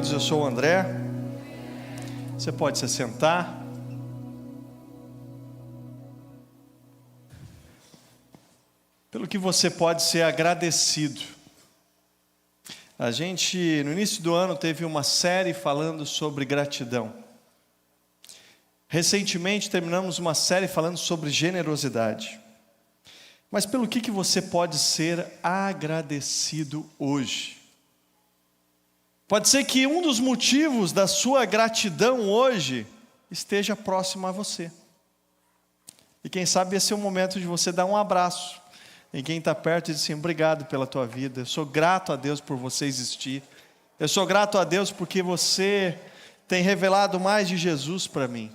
queridos, eu sou o André. Você pode se assentar. Pelo que você pode ser agradecido. A gente, no início do ano, teve uma série falando sobre gratidão. Recentemente, terminamos uma série falando sobre generosidade. Mas pelo que você pode ser agradecido hoje? Pode ser que um dos motivos da sua gratidão hoje esteja próximo a você. E quem sabe esse é o momento de você dar um abraço em quem está perto e dizer assim: obrigado pela tua vida, eu sou grato a Deus por você existir. Eu sou grato a Deus porque você tem revelado mais de Jesus para mim.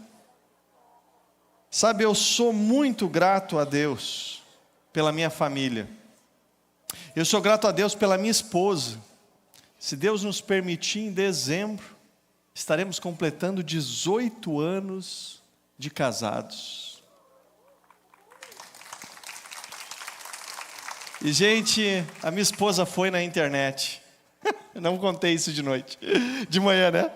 Sabe, eu sou muito grato a Deus pela minha família. Eu sou grato a Deus pela minha esposa. Se Deus nos permitir, em dezembro, estaremos completando 18 anos de casados. E, gente, a minha esposa foi na internet. Eu não contei isso de noite, de manhã, né?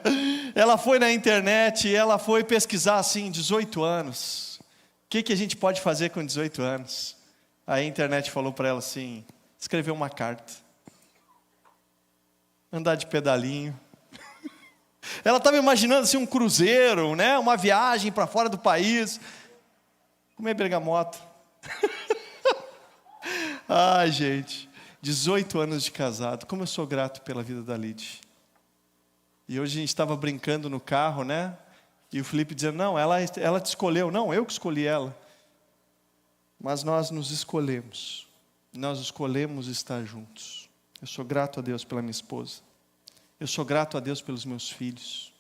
Ela foi na internet e ela foi pesquisar, assim, 18 anos. O que a gente pode fazer com 18 anos? Aí a internet falou para ela assim: escrever uma carta. Andar de pedalinho. Ela estava imaginando assim um cruzeiro, né? Uma viagem para fora do país. Comer bergamota. Ai, gente, 18 anos de casado. Como eu sou grato pela vida da Lid. E hoje a gente estava brincando no carro, né? E o Felipe dizendo: não, ela te escolheu. Não, eu que escolhi ela. Mas nós nos escolhemos. Nós escolhemos estar juntos. Eu sou grato a Deus pela minha esposa. Eu sou grato a Deus pelos meus filhos.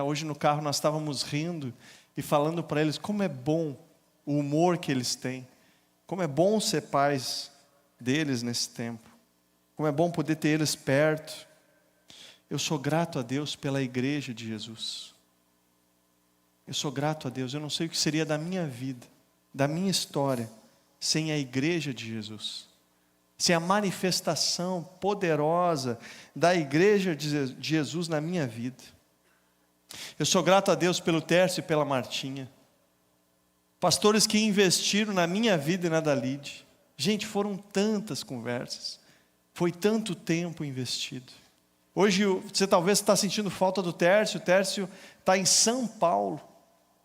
Hoje no carro nós estávamos rindo e falando para eles como é bom o humor que eles têm. Como é bom ser pais deles nesse tempo. Como é bom poder ter eles perto. Eu sou grato a Deus pela igreja de Jesus. Eu sou grato a Deus. Eu não sei o que seria da minha vida, da minha história, sem a igreja de Jesus. Sem a manifestação poderosa da igreja de Jesus na minha vida. Eu sou grato a Deus pelo Tércio e pela Martinha. Pastores que investiram na minha vida e na da Lid. Gente, foram tantas conversas. Foi tanto tempo investido. Hoje você talvez está sentindo falta do Tércio. O Tércio está em São Paulo.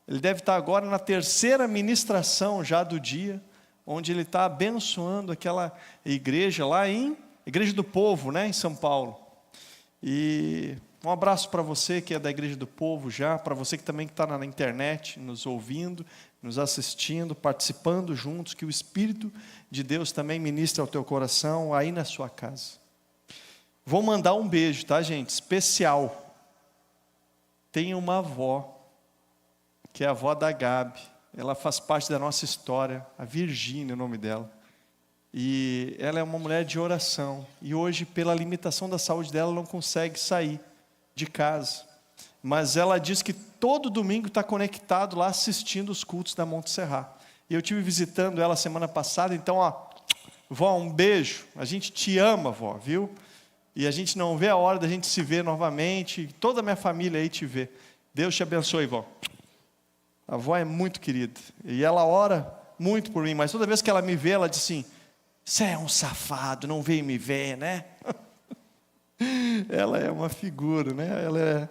Ele deve estar agora na 3ª ministração já do dia, onde ele está abençoando aquela igreja lá Igreja do Povo, né, em São Paulo. E um abraço para você que é da Igreja do Povo já, para você que também está na internet, nos ouvindo, nos assistindo, participando juntos, que o Espírito de Deus também ministre ao teu coração aí na sua casa. Vou mandar um beijo, tá, gente? Especial. Tem uma avó, que é a avó da Gabi. Ela faz parte da nossa história, a Virgínia é o nome dela. E ela é uma mulher de oração. E hoje, pela limitação da saúde dela, ela não consegue sair de casa. Mas ela diz que todo domingo está conectado lá, assistindo os cultos da Monte Serrat. E eu estive visitando ela semana passada. Então, vó, um beijo. A gente te ama, vó, viu? E a gente não vê a hora da gente se ver novamente. Toda a minha família aí te vê. Deus te abençoe, vó. A avó é muito querida, e ela ora muito por mim, mas toda vez que ela me vê, ela diz assim: você é um safado, não veio me ver, né? Ela é uma figura, né? Ela é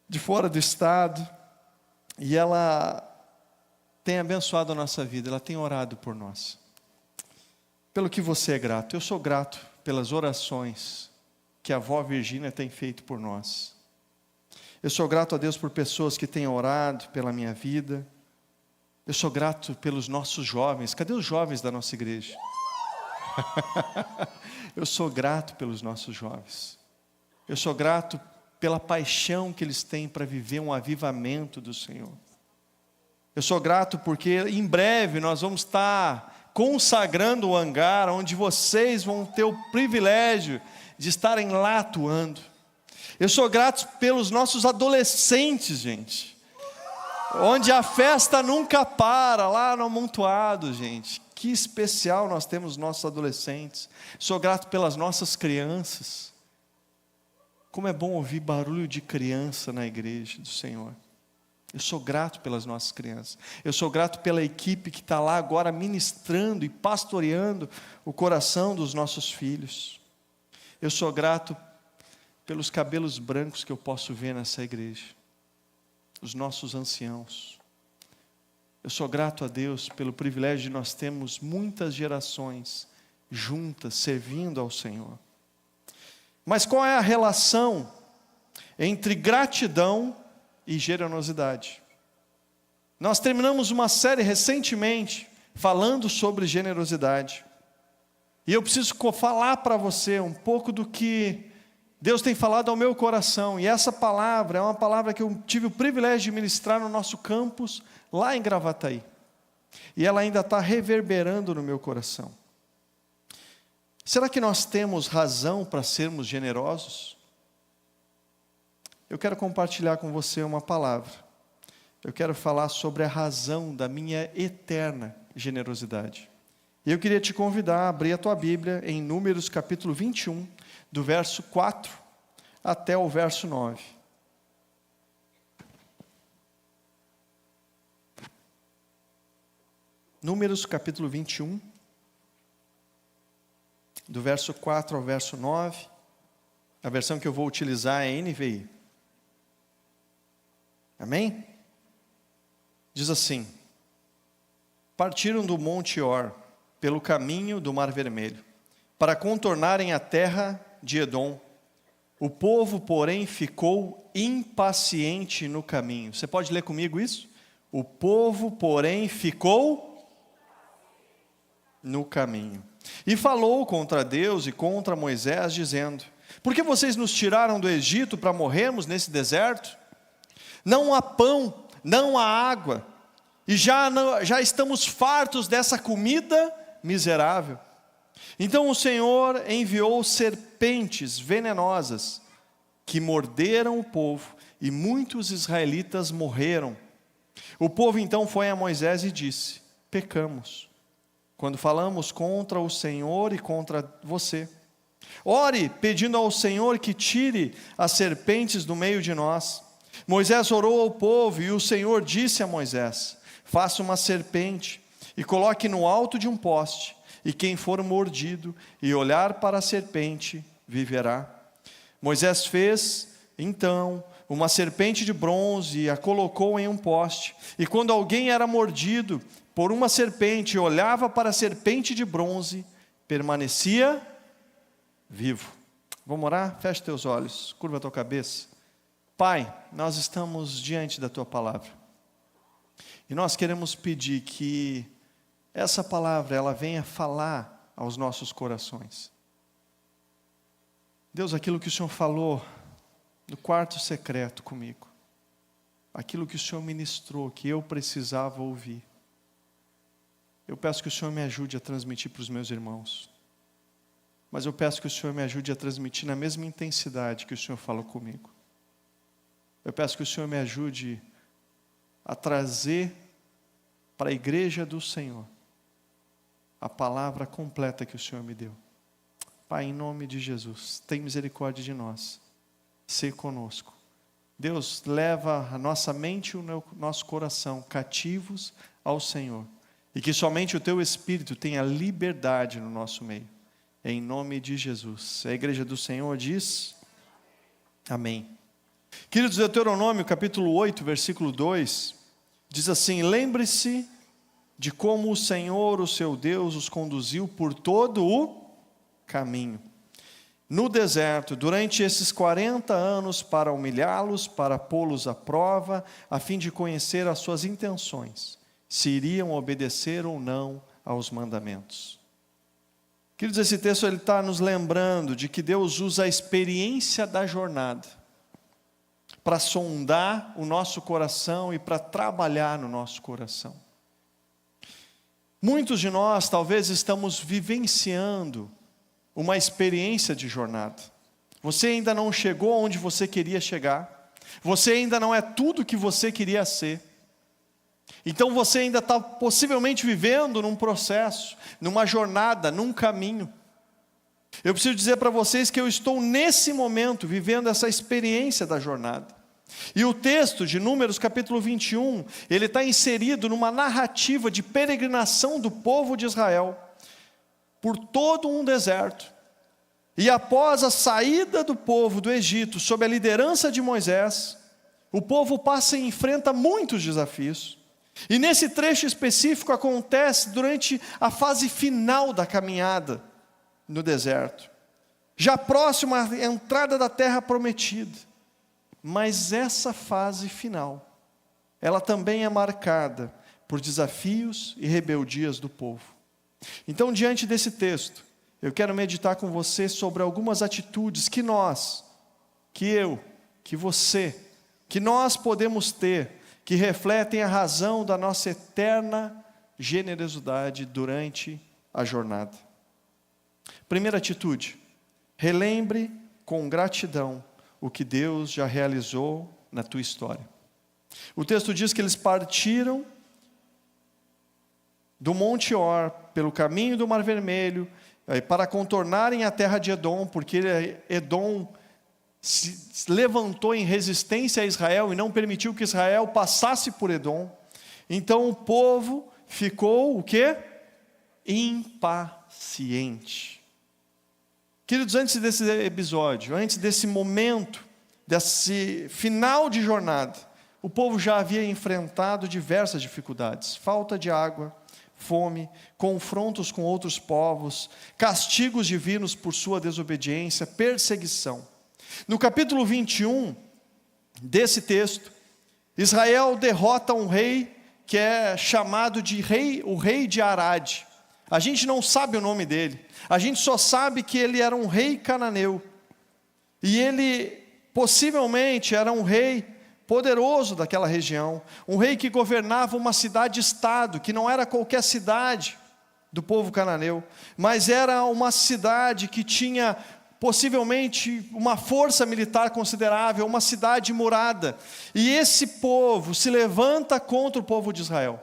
de fora do estado, e ela tem abençoado a nossa vida, ela tem orado por nós. Pelo que você é grato? Eu sou grato pelas orações que a avó Virgínia tem feito por nós. Eu sou grato a Deus por pessoas que têm orado pela minha vida. Eu sou grato pelos nossos jovens. Cadê os jovens da nossa igreja? Eu sou grato pelos nossos jovens. Eu sou grato pela paixão que eles têm para viver um avivamento do Senhor. Eu sou grato porque em breve nós vamos estar consagrando o hangar, onde vocês vão ter o privilégio de estarem lá atuando. Eu sou grato pelos nossos adolescentes, gente. Onde a festa nunca para, lá no Amontoado, gente. Que especial nós temos nossos adolescentes. Sou grato pelas nossas crianças. Como é bom ouvir barulho de criança na igreja do Senhor. Eu sou grato pelas nossas crianças. Eu sou grato pela equipe que está lá agora ministrando e pastoreando o coração dos nossos filhos. Eu sou grato pelos cabelos brancos que eu posso ver nessa igreja. Os nossos anciãos. Eu sou grato a Deus pelo privilégio de nós termos muitas gerações juntas, servindo ao Senhor. Mas qual é a relação entre gratidão e generosidade? Nós terminamos uma série recentemente falando sobre generosidade. E eu preciso falar para você um pouco do que Deus tem falado ao meu coração. E essa palavra é uma palavra que eu tive o privilégio de ministrar no nosso campus, lá em Gravataí. E ela ainda está reverberando no meu coração. Será que nós temos razão para sermos generosos? Eu quero compartilhar com você uma palavra. Eu quero falar sobre a razão da minha eterna generosidade. E eu queria te convidar a abrir a tua Bíblia em Números capítulo 21, do verso 4 até o verso 9. Números capítulo 21, do verso 4 ao verso 9. A versão que eu vou utilizar é NVI. Amém? Diz assim: partiram do Monte Or, pelo caminho do Mar Vermelho, para contornarem a terra de Edom. O povo, porém, ficou impaciente no caminho. Você pode ler comigo isso? O povo, porém, ficou no caminho. E falou contra Deus e contra Moisés, dizendo: por que vocês nos tiraram do Egito para morrermos nesse deserto? Não há pão, não há água, e já estamos fartos dessa comida miserável. Então o Senhor enviou serpentes venenosas, que morderam o povo, e muitos israelitas morreram. O povo então foi a Moisés e disse: pecamos, quando falamos contra o Senhor e contra você. Ore, pedindo ao Senhor que tire as serpentes do meio de nós. Moisés orou ao povo, e o Senhor disse a Moisés: faça uma serpente, e coloque no alto de um poste, e quem for mordido, e olhar para a serpente, viverá. Moisés fez, então, uma serpente de bronze, e a colocou em um poste, e quando alguém era mordido por uma serpente, e olhava para a serpente de bronze, permanecia vivo. Vamos orar? Feche teus olhos, curva a tua cabeça. Pai, nós estamos diante da tua palavra, e nós queremos pedir que essa palavra, ela venha falar aos nossos corações. Deus, aquilo que o Senhor falou no quarto secreto comigo, aquilo que o Senhor ministrou, que eu precisava ouvir, eu peço que o Senhor me ajude a transmitir para os meus irmãos, mas eu peço que o Senhor me ajude a transmitir na mesma intensidade que o Senhor falou comigo. Eu peço que o Senhor me ajude a trazer para a igreja do Senhor a palavra completa que o Senhor me deu. Pai, em nome de Jesus, tem misericórdia de nós. Sê conosco. Deus, leva a nossa mente e o nosso coração cativos ao Senhor. E que somente o Teu Espírito tenha liberdade no nosso meio. Em nome de Jesus. A igreja do Senhor diz: amém. Queridos, Deuteronômio capítulo 8, versículo 2, diz assim: lembre-se de como o Senhor, o seu Deus, os conduziu por todo o caminho, no deserto, durante esses 40 anos, para humilhá-los, para pô-los à prova, a fim de conhecer as suas intenções, se iriam obedecer ou não aos mandamentos. Queridos, esse texto está nos lembrando de que Deus usa a experiência da jornada para sondar o nosso coração e para trabalhar no nosso coração. Muitos de nós talvez estamos vivenciando uma experiência de jornada. Você ainda não chegou onde você queria chegar. Você ainda não é tudo que você queria ser. Então você ainda está possivelmente vivendo num processo, numa jornada, num caminho. Eu preciso dizer para vocês que eu estou nesse momento vivendo essa experiência da jornada. E o texto de Números capítulo 21, ele está inserido numa narrativa de peregrinação do povo de Israel por todo um deserto. E após a saída do povo do Egito, sob a liderança de Moisés, o povo passa e enfrenta muitos desafios. E nesse trecho específico acontece durante a fase final da caminhada no deserto, já próximo à entrada da terra prometida. Mas essa fase final, ela também é marcada por desafios e rebeldias do povo. Então, diante desse texto, eu quero meditar com você sobre algumas atitudes que nós, que eu, que você, que nós podemos ter, que refletem a razão da nossa eterna generosidade durante a jornada. Primeira atitude: relembre com gratidão o que Deus já realizou na tua história. O texto diz que eles partiram do Monte Or, pelo caminho do Mar Vermelho, para contornarem a terra de Edom, porque Edom se levantou em resistência a Israel e não permitiu que Israel passasse por Edom. Então o povo ficou o quê? Impaciente. Queridos, antes desse episódio, antes desse momento, desse final de jornada, o povo já havia enfrentado diversas dificuldades: falta de água, fome, confrontos com outros povos, castigos divinos por sua desobediência, perseguição. No capítulo 21 desse texto, Israel derrota um rei que é chamado de o rei de Arade. A gente não sabe o nome dele, a gente só sabe que ele era um rei cananeu, e ele possivelmente era um rei poderoso daquela região, um rei que governava uma cidade-estado, que não era qualquer cidade do povo cananeu, mas era uma cidade que tinha possivelmente uma força militar considerável, uma cidade murada, e esse povo se levanta contra o povo de Israel.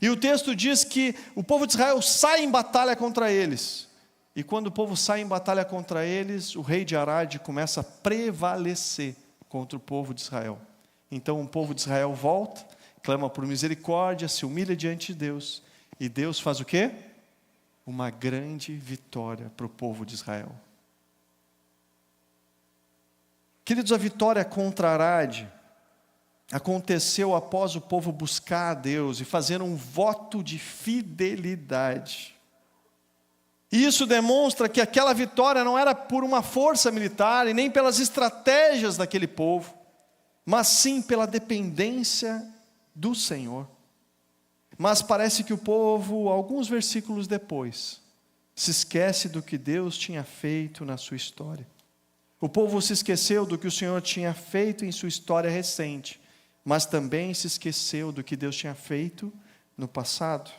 E o texto diz que o povo de Israel sai em batalha contra eles. E quando o povo sai em batalha contra eles, o rei de Arade começa a prevalecer contra o povo de Israel. Então o povo de Israel volta, clama por misericórdia, se humilha diante de Deus. E Deus faz o quê? Uma grande vitória para o povo de Israel. Queridos, a vitória contra Arade aconteceu após o povo buscar a Deus e fazer um voto de fidelidade. E isso demonstra que aquela vitória não era por uma força militar e nem pelas estratégias daquele povo, mas sim pela dependência do Senhor. Mas parece que o povo, alguns versículos depois, se esquece do que Deus tinha feito na sua história. O povo se esqueceu do que o Senhor tinha feito em sua história recente, mas também se esqueceu do que Deus tinha feito no passado.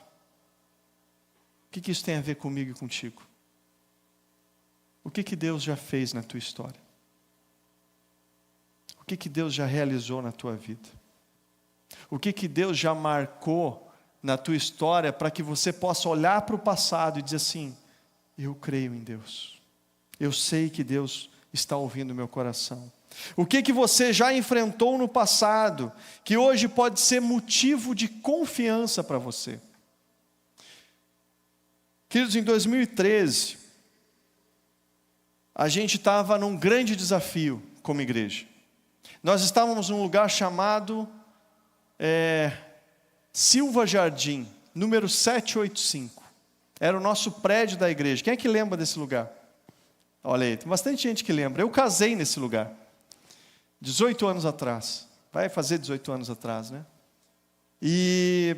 O que isso tem a ver comigo e contigo? O que Deus já fez na tua história? O que Deus já realizou na tua vida? O que Deus já marcou na tua história para que você possa olhar para o passado e dizer assim: eu creio em Deus, eu sei que Deus está ouvindo o meu coração. O que você já enfrentou no passado, que hoje pode ser motivo de confiança para você? Queridos, em 2013, a gente estava num grande desafio como igreja. Nós estávamos num lugar chamado Silva Jardim, número 785. Era o nosso prédio da igreja. Quem é que lembra desse lugar? Olha aí, tem bastante gente que lembra. Eu casei nesse lugar 18 anos atrás, vai fazer 18 anos atrás, né? E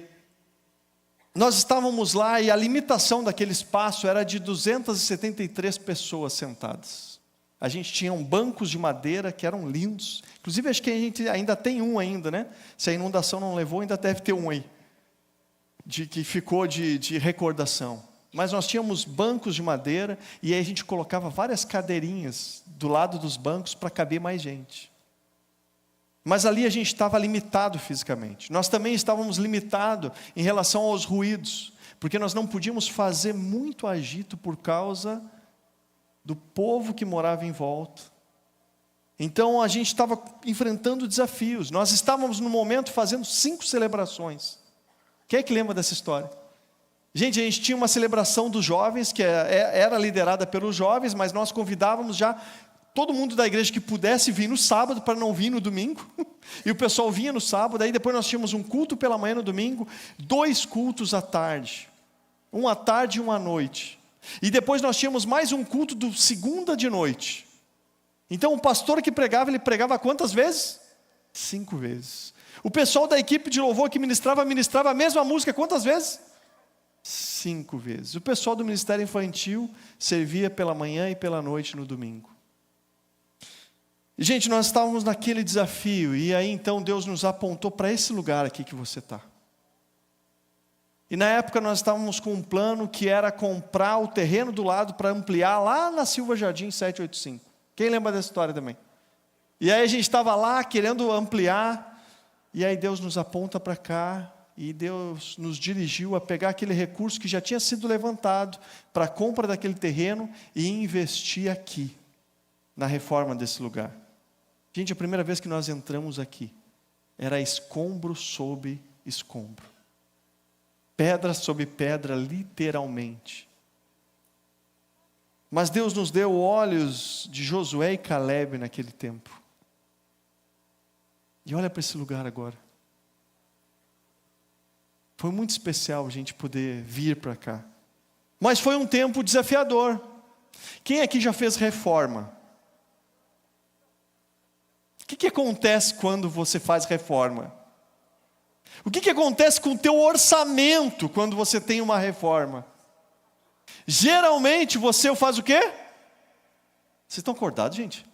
nós estávamos lá e a limitação daquele espaço era de 273 pessoas sentadas. A gente tinha bancos de madeira que eram lindos, inclusive acho que a gente ainda tem um ainda, né? Se a inundação não levou, ainda deve ter um aí, que ficou de recordação. Mas nós tínhamos bancos de madeira e aí a gente colocava várias cadeirinhas do lado dos bancos para caber mais gente. Mas ali a gente estava limitado fisicamente. Nós também estávamos limitados em relação aos ruídos, porque nós não podíamos fazer muito agito por causa do povo que morava em volta. Então a gente estava enfrentando desafios. Nós estávamos no momento fazendo 5 celebrações. Quem é que lembra dessa história? Gente, a gente tinha uma celebração dos jovens, que era liderada pelos jovens, mas nós convidávamos já todo mundo da igreja que pudesse vir no sábado, para não vir no domingo. E o pessoal vinha no sábado, aí depois nós tínhamos um culto pela manhã no domingo, 2 cultos à tarde. Um à tarde e um à noite. E depois nós tínhamos mais um culto do segunda de noite. Então o pastor que pregava, ele pregava quantas vezes? 5 vezes. O pessoal da equipe de louvor que ministrava a mesma música quantas vezes? 5 vezes. O pessoal do ministério infantil servia pela manhã e pela noite no domingo. E, gente, nós estávamos naquele desafio, e aí então Deus nos apontou para esse lugar aqui que você está. E na época nós estávamos com um plano que era comprar o terreno do lado para ampliar lá na Silva Jardim 785. Quem lembra dessa história também? E aí a gente estava lá querendo ampliar, e aí Deus nos aponta para cá, e Deus nos dirigiu a pegar aquele recurso que já tinha sido levantado para a compra daquele terreno e investir aqui, na reforma desse lugar. Gente, a primeira vez que nós entramos aqui, era escombro sobre escombro. Pedra sobre pedra, literalmente. Mas Deus nos deu olhos de Josué e Caleb naquele tempo. E olha para esse lugar agora. Foi muito especial a gente poder vir para cá. Mas foi um tempo desafiador. Quem aqui já fez reforma? O que acontece quando você faz reforma? O que acontece com o teu orçamento quando você tem uma reforma? Geralmente você faz o quê? Vocês estão acordados, gente?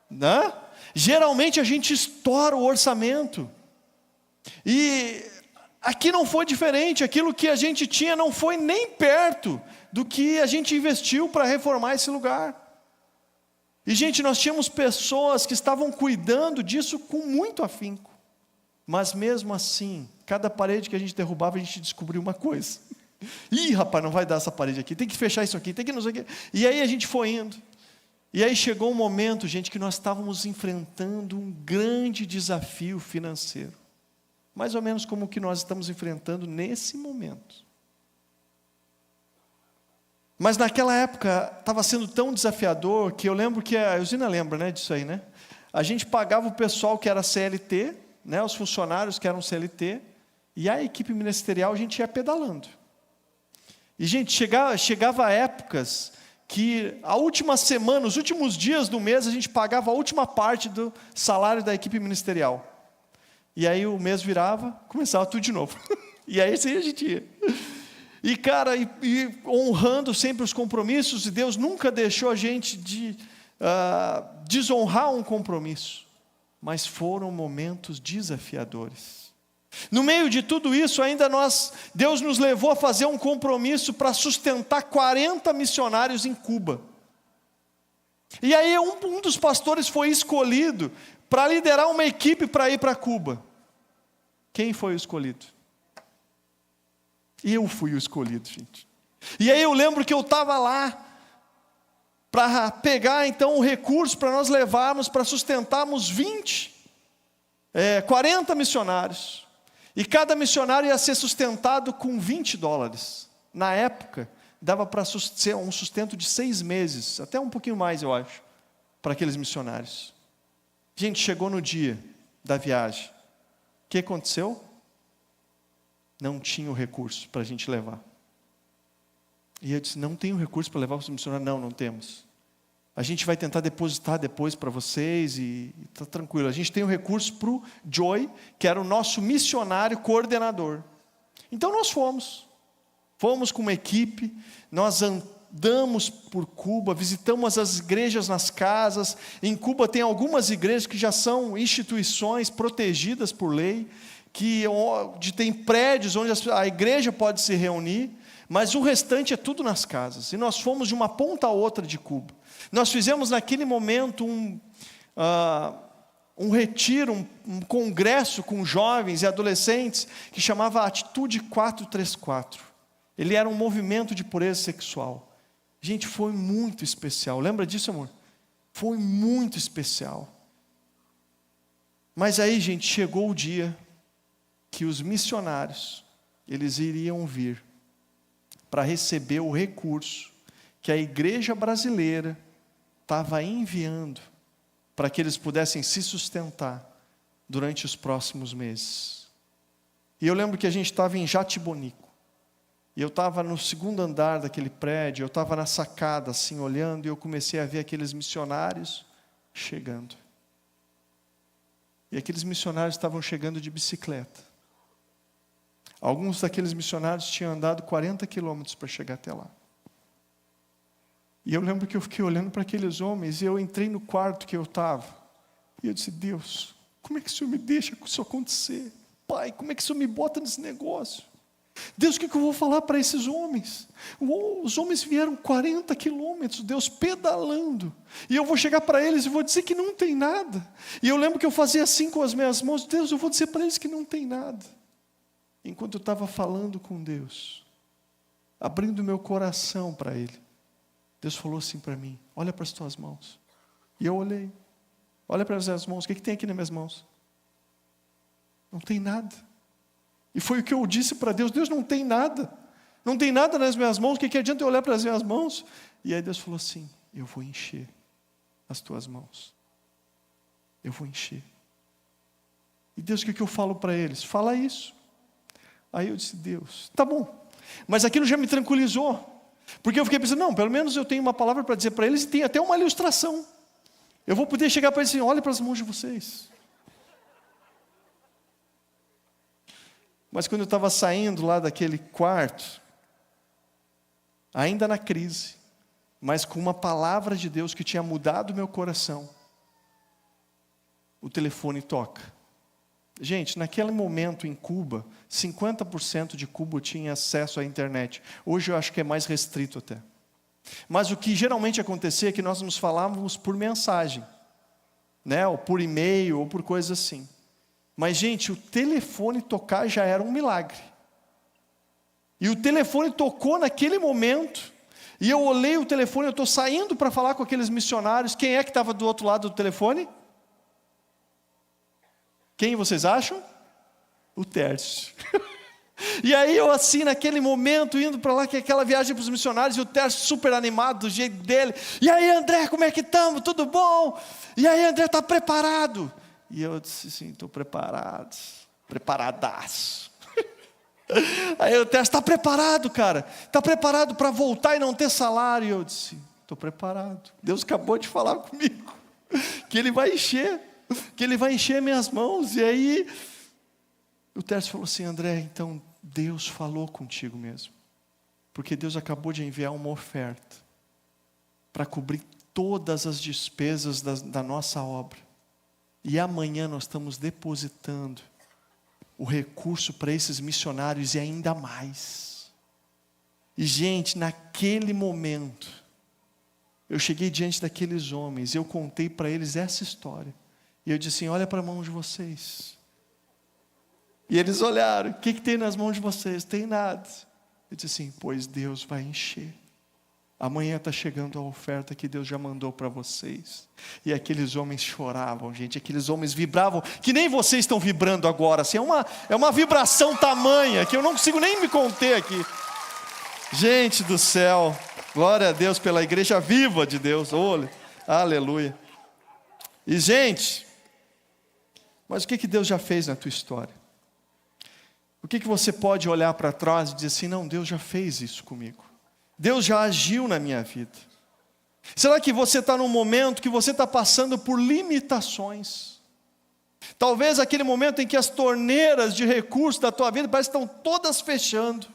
Não? Geralmente a gente estoura o orçamento. E aqui não foi diferente. Aquilo que a gente tinha não foi nem perto do que a gente investiu para reformar esse lugar. E, gente, nós tínhamos pessoas que estavam cuidando disso com muito afinco. Mas mesmo assim, cada parede que a gente derrubava, a gente descobriu uma coisa. Ih, rapaz, não vai dar essa parede aqui, tem que fechar isso aqui, tem que não sei o quê. E aí a gente foi indo. E aí chegou um momento, gente, que nós estávamos enfrentando um grande desafio financeiro. Mais ou menos como o que nós estamos enfrentando nesse momento. Mas naquela época estava sendo tão desafiador que eu lembro que a Eusina lembra, né, disso aí, né? A gente pagava o pessoal que era CLT, né, os funcionários que eram CLT, e a equipe ministerial a gente ia pedalando. E, gente, chegava épocas que a última semana, os últimos dias do mês, a gente pagava a última parte do salário da equipe ministerial. E aí o mês virava, começava tudo de novo. E aí assim a gente ia. E, cara, e honrando sempre os compromissos, e Deus nunca deixou a gente desonrar um compromisso. Mas foram momentos desafiadores. No meio de tudo isso, ainda Deus nos levou a fazer um compromisso para sustentar 40 missionários em Cuba. E aí um dos pastores foi escolhido para liderar uma equipe para ir para Cuba. Quem foi o escolhido? Eu fui o escolhido, gente. E aí eu lembro que eu estava lá para pegar então o recurso para nós levarmos, para sustentarmos 40 missionários. E cada missionário ia ser sustentado com $20. Na época, dava para ser um sustento de 6 meses, até um pouquinho mais, eu acho, para aqueles missionários. Gente, chegou no dia da viagem. O que aconteceu? Não tinha o recurso para a gente levar. E eu disse, não tenho recurso para levar para os missionários? Não temos. A gente vai tentar depositar depois para vocês e está tranquilo. A gente tem o recurso para o Joy, que era o nosso missionário coordenador. Então nós fomos com uma equipe, nós andamos por Cuba, visitamos as igrejas nas casas. Em Cuba tem algumas igrejas que já são instituições protegidas por lei, que tem prédios onde a igreja pode se reunir, mas o restante é tudo nas casas. E nós fomos de uma ponta a outra de Cuba. Nós fizemos naquele momento um retiro, um congresso com jovens e adolescentes, que chamava Atitude 434. Ele era um movimento de pureza sexual. Gente, foi muito especial. Lembra disso, amor? Foi muito especial. Mas aí, gente, chegou o dia que os missionários, eles iriam vir para receber o recurso que a igreja brasileira estava enviando para que eles pudessem se sustentar durante os próximos meses. E eu lembro que a gente estava em Jatibonico, e eu estava no segundo andar daquele prédio, eu estava na sacada assim olhando, e eu comecei a ver aqueles missionários chegando. E aqueles missionários estavam chegando de bicicleta. Alguns daqueles missionários tinham andado 40 quilômetros para chegar até lá. E eu lembro que eu fiquei olhando para aqueles homens, e eu entrei no quarto que eu estava, e eu disse: Deus, como é que o Senhor me deixa isso acontecer? Pai, como é que o Senhor me bota nesse negócio? Deus, o que eu vou falar para esses homens? Os homens vieram 40 quilômetros, Deus, pedalando, e eu vou chegar para eles e vou dizer que não tem nada. E eu lembro que eu fazia assim com as minhas mãos: Deus, eu vou dizer para eles que não tem nada. Enquanto eu estava falando com Deus, abrindo meu coração para Ele, Deus falou assim para mim: olha para as tuas mãos. E eu olhei. Olha para as minhas mãos. O que tem aqui nas minhas mãos? Não tem nada. E foi o que eu disse para Deus: Deus, não tem nada. Não tem nada nas minhas mãos. O que adianta eu olhar para as minhas mãos? E aí Deus falou assim: eu vou encher as tuas mãos. Eu vou encher. E Deus, o que eu falo para eles? Fala isso. Aí eu disse: Deus, tá bom. Mas aquilo já me tranquilizou. Porque eu fiquei pensando: não, pelo menos eu tenho uma palavra para dizer para eles, e tem até uma ilustração. Eu vou poder chegar para eles e dizer: olha para as mãos de vocês. Mas quando eu estava saindo lá daquele quarto, ainda na crise, mas com uma palavra de Deus que tinha mudado o meu coração, o telefone toca. Gente, naquele momento em Cuba, 50% de Cuba tinha acesso à internet. Hoje eu acho que é mais restrito até. Mas o que geralmente acontecia é que nós nos falávamos por mensagem, né? Ou por e-mail, ou por coisa assim. Mas, gente, o telefone tocar já era um milagre. E o telefone tocou naquele momento, e eu olhei o telefone, eu estou saindo para falar com aqueles missionários. Quem é que estava do outro lado do telefone? Quem vocês acham? O Tércio. E aí eu assim, naquele momento, indo para lá, que é aquela viagem para os missionários, e o Tércio super animado, do jeito dele. E aí, André, como é que estamos? Tudo bom? E aí, André, está preparado? E eu disse assim: estou preparado, preparadaço. Aí o Tércio: está preparado, cara? Está preparado para voltar e não ter salário? E eu disse: estou preparado. Deus acabou de falar comigo que Ele vai encher, que Ele vai encher minhas mãos. E aí o Tércio falou assim: André, então Deus falou contigo mesmo, porque Deus acabou de enviar uma oferta para cobrir todas as despesas da nossa obra, e amanhã nós estamos depositando o recurso para esses missionários e ainda mais. E, gente, naquele momento, eu cheguei diante daqueles homens, eu contei para eles essa história, e eu disse assim: olha para a mão de vocês. E eles olharam: o que tem nas mãos de vocês? Tem nada. Eu disse assim: pois Deus vai encher. Amanhã está chegando a oferta que Deus já mandou para vocês. E aqueles homens choravam, gente. Aqueles homens vibravam, que nem vocês estão vibrando agora. Assim, é uma vibração tamanha, que eu não consigo nem me conter aqui. Gente do céu, glória a Deus pela igreja viva de Deus. Olha, aleluia. E, gente, mas o que Deus já fez na tua história? O que você pode olhar para trás e dizer assim: não, Deus já fez isso comigo. Deus já agiu na minha vida. Será que você está num momento que você está passando por limitações? Talvez aquele momento em que as torneiras de recursos da tua vida parece que estão todas fechando,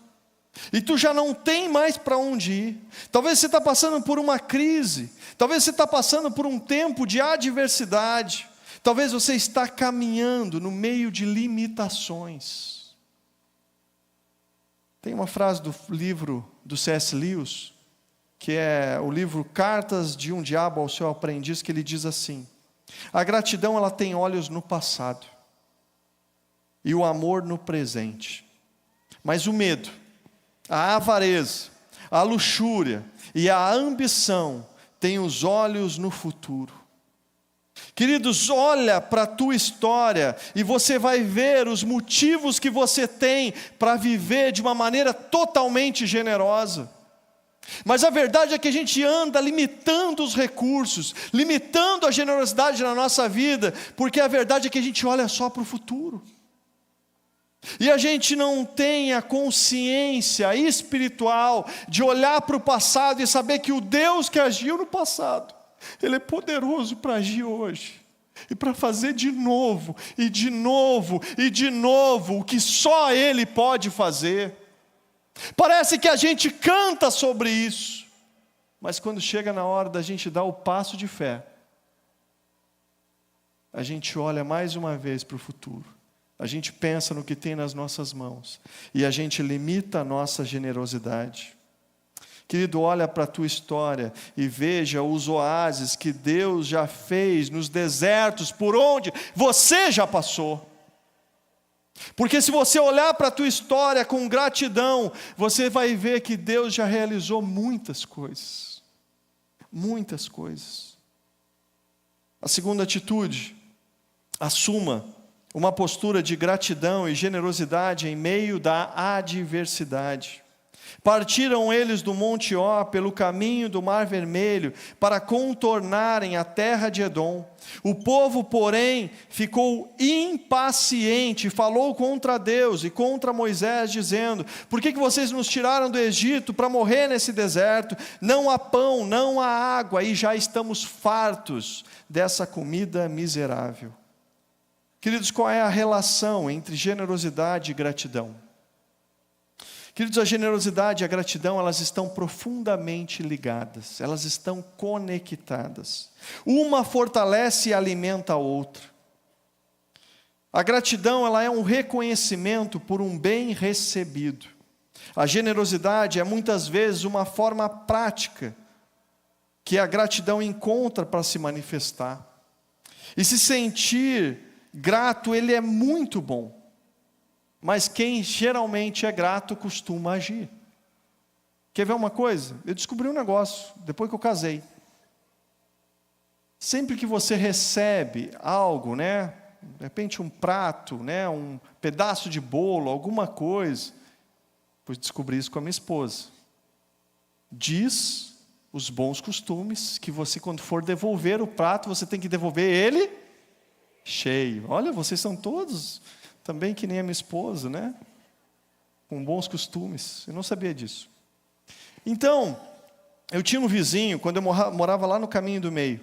e tu já não tem mais para onde ir. Talvez você está passando por uma crise. Talvez você está passando por um tempo de adversidade. Talvez você está caminhando no meio de limitações. Tem uma frase do livro do C.S. Lewis, que é o livro Cartas de um Diabo ao Seu Aprendiz, que ele diz assim: a gratidão, ela tem olhos no passado, e o amor no presente. Mas o medo, a avareza, a luxúria e a ambição têm os olhos no futuro. Queridos, olha para a tua história e você vai ver os motivos que você tem para viver de uma maneira totalmente generosa. Mas a verdade é que a gente anda limitando os recursos, limitando a generosidade na nossa vida, porque a verdade é que a gente olha só para o futuro. E a gente não tem a consciência espiritual de olhar para o passado e saber que o Deus que agiu no passado, Ele é poderoso para agir hoje. E para fazer de novo, e de novo, e de novo, o que só Ele pode fazer. Parece que a gente canta sobre isso, mas quando chega na hora da gente dar o passo de fé, a gente olha mais uma vez para o futuro, a gente pensa no que tem nas nossas mãos, e a gente limita a nossa generosidade. Querido, olha para a tua história e veja os oásis que Deus já fez nos desertos por onde você já passou. Porque se você olhar para a tua história com gratidão, você vai ver que Deus já realizou muitas coisas. Muitas coisas. A segunda atitude, assuma uma postura de gratidão e generosidade em meio da adversidade. Partiram eles do Monte Ó pelo caminho do Mar Vermelho para contornarem a terra de Edom. O povo, porém, ficou impaciente e falou contra Deus e contra Moisés, dizendo: por que vocês nos tiraram do Egito para morrer nesse deserto? Não há pão, não há água, e já estamos fartos dessa comida miserável. Queridos, qual é a relação entre generosidade e gratidão? Queridos, a generosidade e a gratidão, elas estão profundamente ligadas, elas estão conectadas. Uma fortalece e alimenta a outra. A gratidão, ela é um reconhecimento por um bem recebido. A generosidade é muitas vezes uma forma prática que a gratidão encontra para se manifestar. E se sentir grato, ele é muito bom. Mas quem geralmente é grato costuma agir. Quer ver uma coisa? Eu descobri um negócio, depois que eu casei. Sempre que você recebe algo, né? De repente um prato, né? Um pedaço de bolo, alguma coisa. Pois descobri isso com a minha esposa. Diz os bons costumes que você, quando for devolver o prato, você tem que devolver ele cheio. Olha, vocês são todos também que nem a minha esposa, né? Com bons costumes. Eu não sabia disso. Então, eu tinha um vizinho, quando eu morava lá no Caminho do Meio,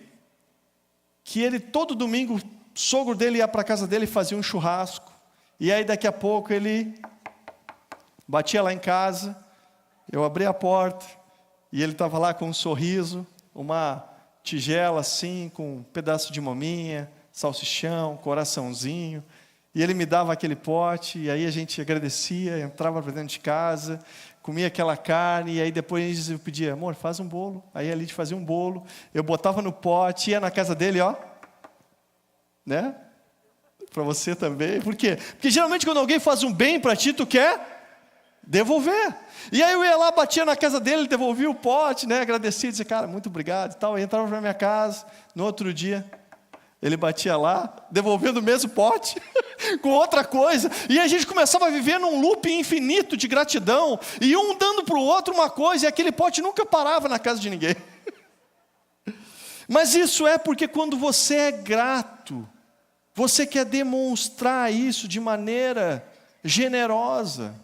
que ele, todo domingo, o sogro dele ia para a casa dele e fazia um churrasco. E aí, daqui a pouco, ele batia lá em casa, eu abria a porta, e ele estava lá com um sorriso, uma tigela assim, com um pedaço de maminha, salsichão, coraçãozinho. E ele me dava aquele pote, e aí a gente agradecia, entrava para dentro de casa, comia aquela carne, e aí depois eu pedia: amor, faz um bolo. Aí a Lid fazia um bolo, eu botava no pote, ia na casa dele, ó, né? Para você também. Por quê? Porque geralmente quando alguém faz um bem para ti, tu quer devolver. E aí eu ia lá, batia na casa dele, devolvia o pote, né? Agradecia, dizia: cara, muito obrigado e tal. Eu entrava para minha casa, no outro dia ele batia lá, devolvendo o mesmo pote, com outra coisa. E a gente começava a viver num loop infinito de gratidão, e um dando para o outro uma coisa, e aquele pote nunca parava na casa de ninguém. Mas isso é porque quando você é grato, você quer demonstrar isso de maneira generosa.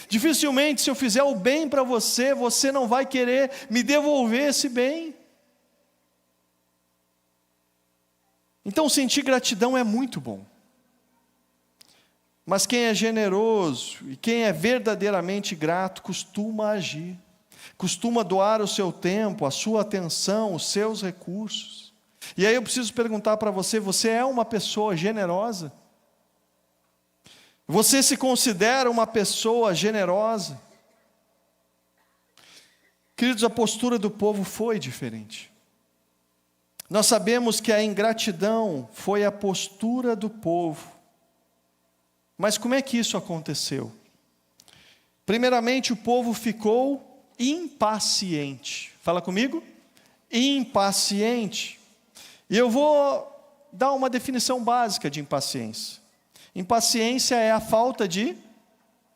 Dificilmente, se eu fizer o bem para você, você não vai querer me devolver esse bem. Então, sentir gratidão é muito bom. Mas quem é generoso e quem é verdadeiramente grato costuma agir, costuma doar o seu tempo, a sua atenção, os seus recursos. E aí eu preciso perguntar para você: você é uma pessoa generosa? Você se considera uma pessoa generosa? Queridos, a postura do povo foi diferente. Nós sabemos que a ingratidão foi a postura do povo. Mas como é que isso aconteceu? Primeiramente, o povo ficou impaciente. Fala comigo? Impaciente. E eu vou dar uma definição básica de impaciência. Impaciência é a falta de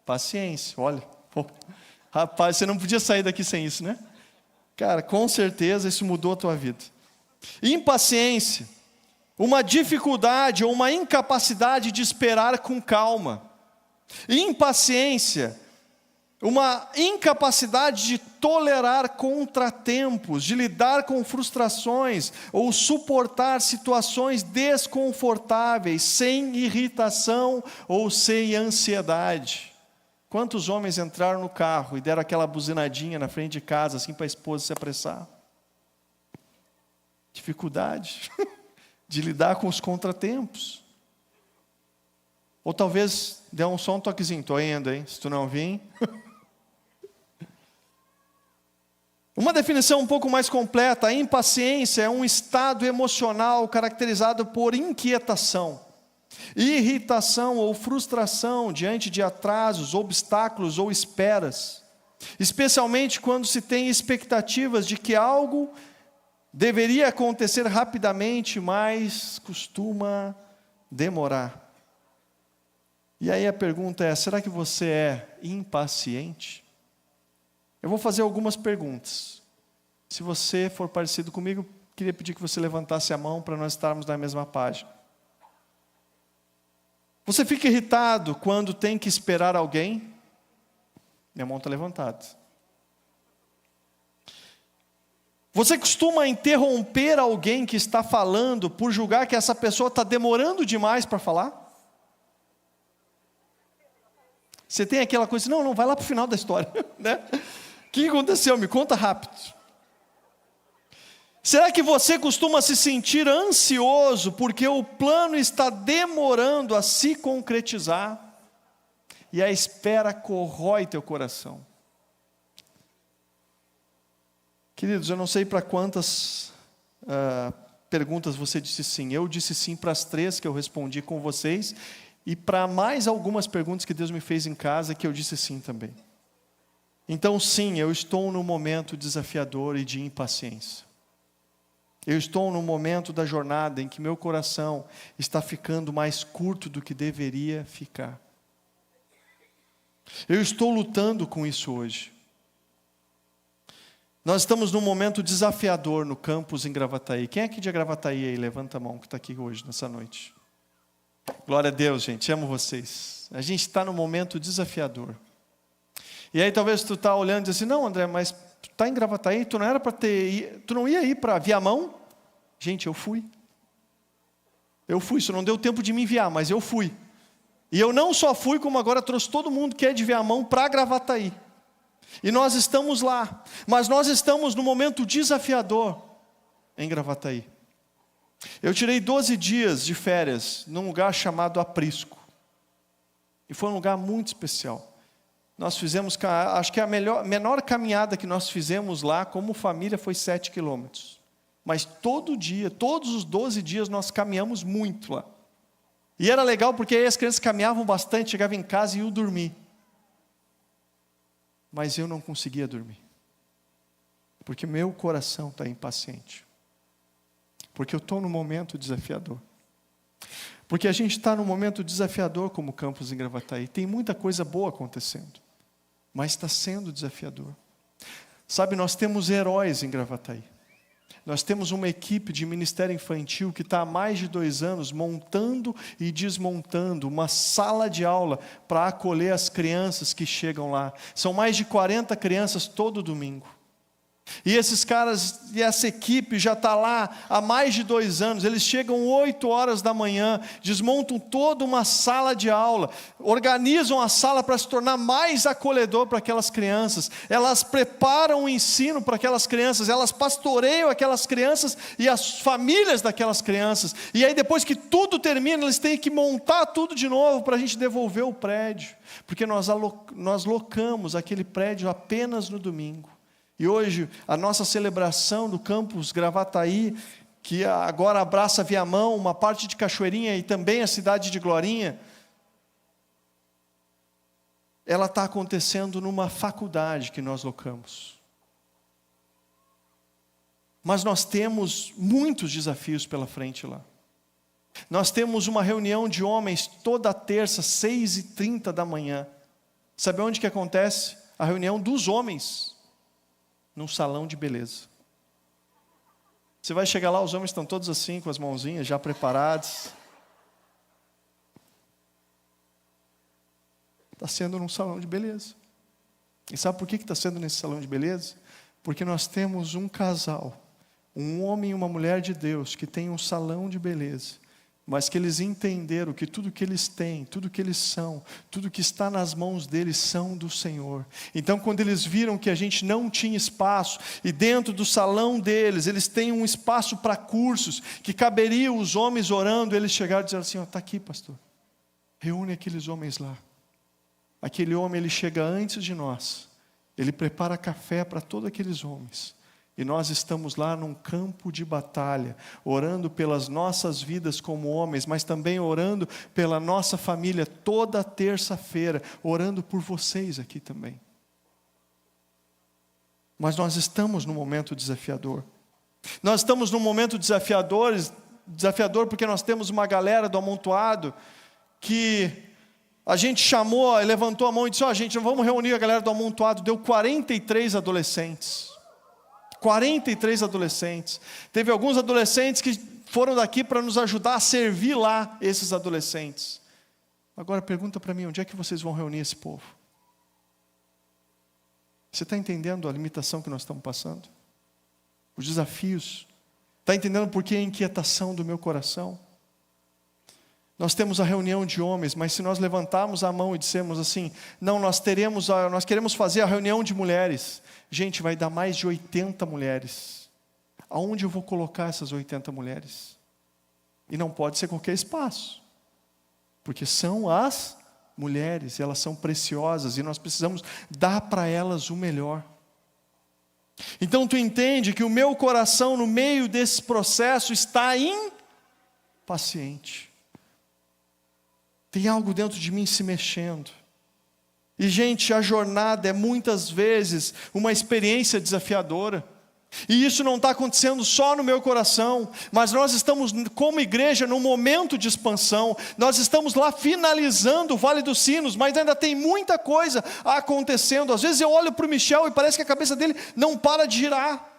paciência. Olha, pô, rapaz, você não podia sair daqui sem isso, né? Cara, com certeza isso mudou a tua vida. Impaciência, uma dificuldade ou uma incapacidade de esperar com calma. Impaciência, uma incapacidade de tolerar contratempos, de lidar com frustrações ou suportar situações desconfortáveis, sem irritação ou sem ansiedade. Quantos homens entraram no carro e deram aquela buzinadinha na frente de casa, assim para a esposa se apressar? Dificuldade de lidar com os contratempos. Ou talvez dê só um toquezinho, estou indo, hein? Se tu não vir. Uma definição um pouco mais completa: a impaciência é um estado emocional caracterizado por inquietação, irritação ou frustração diante de atrasos, obstáculos ou esperas, especialmente quando se tem expectativas de que algo deveria acontecer rapidamente, mas costuma demorar. E aí a pergunta é: será que você é impaciente? Eu vou fazer algumas perguntas. Se você for parecido comigo, queria pedir que você levantasse a mão para nós estarmos na mesma página. Você fica irritado quando tem que esperar alguém? Minha mão está levantada. Você costuma interromper alguém que está falando por julgar que essa pessoa está demorando demais para falar? Você tem aquela coisa, não, vai lá para o final da história, né? O que aconteceu? Me conta rápido. Será que você costuma se sentir ansioso porque o plano está demorando a se concretizar e a espera corrói teu coração? Queridos, eu não sei para quantas perguntas você disse sim. Eu disse sim para as 3 que eu respondi com vocês, e para mais algumas perguntas que Deus me fez em casa que eu disse sim também. Então sim, eu estou num momento desafiador e de impaciência. Eu estou num momento da jornada em que meu coração está ficando mais curto do que deveria ficar. Eu estou lutando com isso hoje. Nós estamos num momento desafiador no campus em Gravataí. Quem é aqui de Gravataí aí? Levanta a mão que está aqui hoje, nessa noite. Glória a Deus, gente, amo vocês. A gente está num momento desafiador. E aí talvez tu está olhando e diz assim, não André, mas tu está em Gravataí, tu não era para tu não ia ir para Viamão? Gente, eu fui, isso não deu tempo de me enviar, mas eu fui. E eu não só fui, como agora trouxe todo mundo que é de Viamão para Gravataí. E nós estamos lá, mas nós estamos num momento desafiador em Gravataí. Eu tirei 12 dias de férias num lugar chamado Aprisco. E foi um lugar muito especial. Nós fizemos, acho que a menor caminhada que nós fizemos lá, como família, foi 7 quilômetros. Mas todo dia, todos os 12 dias, nós caminhamos muito lá. E era legal porque aí as crianças caminhavam bastante, chegavam em casa e iam dormir. Mas eu não conseguia dormir. Porque meu coração está impaciente. Porque eu estou num momento desafiador. Porque a gente está num momento desafiador como campus em Gravataí. Tem muita coisa boa acontecendo. Mas está sendo desafiador. Sabe, nós temos heróis em Gravataí. Nós temos uma equipe de ministério infantil que está há mais de 2 anos montando e desmontando uma sala de aula para acolher as crianças que chegam lá. São mais de 40 crianças todo domingo. E esses caras e essa equipe já está lá há mais de 2 anos. Eles chegam 8 horas da manhã, desmontam toda uma sala de aula, organizam a sala para se tornar mais acolhedor para aquelas crianças. Elas preparam o ensino para aquelas crianças, elas pastoreiam aquelas crianças e as famílias daquelas crianças. E aí depois que tudo termina, eles têm que montar tudo de novo para a gente devolver o prédio. Porque nós locamos aquele prédio apenas no domingo. E hoje, a nossa celebração do campus Gravataí, que agora abraça Viamão, uma parte de Cachoeirinha e também a cidade de Glorinha, ela está acontecendo numa faculdade que nós locamos. Mas nós temos muitos desafios pela frente lá. Nós temos uma reunião de homens toda terça, 6h30 da manhã. Sabe onde que acontece? A reunião dos homens, num salão de beleza. Você vai chegar lá, os homens estão todos assim, com as mãozinhas já preparados. Está sendo num salão de beleza. E sabe por que está sendo nesse salão de beleza? Porque nós temos um casal, um homem e uma mulher de Deus, que tem um salão de beleza, mas que eles entenderam que tudo que eles têm, tudo que eles são, tudo que está nas mãos deles são do Senhor. Então, quando eles viram que a gente não tinha espaço, e dentro do salão deles, eles têm um espaço para cursos, que caberia os homens orando, eles chegaram e disseram assim: está aqui, pastor, reúne aqueles homens lá. Aquele homem, ele chega antes de nós, ele prepara café para todos aqueles homens, e nós estamos lá num campo de batalha, orando pelas nossas vidas como homens, mas também orando pela nossa família, toda terça-feira, orando por vocês aqui também. Mas nós estamos num momento desafiador. Nós estamos num momento desafiador porque nós temos uma galera do amontoado que a gente chamou, levantou a mão e disse: gente, vamos reunir a galera do amontoado. Deu 43 adolescentes. 43 adolescentes. Teve alguns adolescentes que foram daqui para nos ajudar a servir lá esses adolescentes. Agora pergunta para mim, onde é que vocês vão reunir esse povo? Você está entendendo a limitação que nós estamos passando? Os desafios? Está entendendo por que a inquietação do meu coração? Nós temos a reunião de homens, mas se nós levantarmos a mão e dissermos assim: não, nós queremos fazer a reunião de mulheres. Gente, vai dar mais de 80 mulheres. Aonde eu vou colocar essas 80 mulheres? E não pode ser qualquer espaço, porque são as mulheres, elas são preciosas, e nós precisamos dar para elas o melhor. Então tu entende que o meu coração no meio desse processo está impaciente. Tem algo dentro de mim se mexendo. E gente, a jornada é muitas vezes uma experiência desafiadora. E isso não está acontecendo só no meu coração, mas nós estamos como igreja num momento de expansão. Nós estamos lá finalizando o Vale dos Sinos, mas ainda tem muita coisa acontecendo. Às vezes eu olho para o Michel e parece que a cabeça dele não para de girar.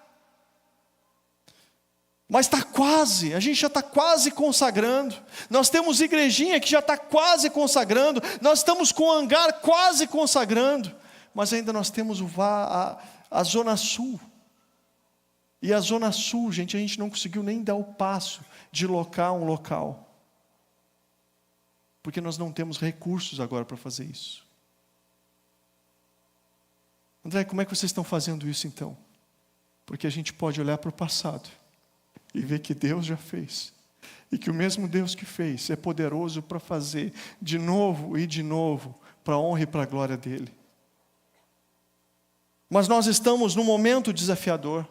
Mas está quase, a gente já está quase consagrando. Nós temos igrejinha que já está quase consagrando. Nós estamos com o hangar quase consagrando. Mas ainda nós temos a Zona Sul. E a Zona Sul, gente, a gente não conseguiu nem dar o passo de locar um local. Porque nós não temos recursos agora para fazer isso. André, como é que vocês estão fazendo isso então? Porque a gente pode olhar para o passado e ver que Deus já fez, e que o mesmo Deus que fez é poderoso para fazer de novo e de novo, para a honra e para a glória dEle. Mas nós estamos num momento desafiador.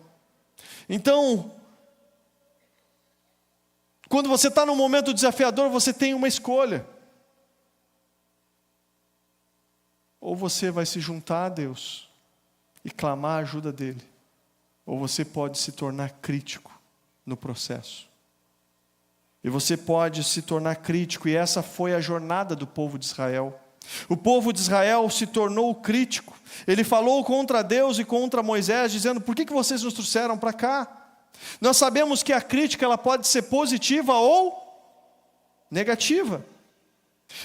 Então, quando você está num momento desafiador, você tem uma escolha. Ou você vai se juntar a Deus e clamar a ajuda dEle, ou você pode se tornar crítico no processo. E você pode se tornar crítico, e essa foi a jornada do povo de Israel. O povo de Israel se tornou crítico. Ele falou contra Deus e contra Moisés, dizendo: por que vocês nos trouxeram para cá? Nós sabemos que a crítica ela pode ser positiva ou negativa.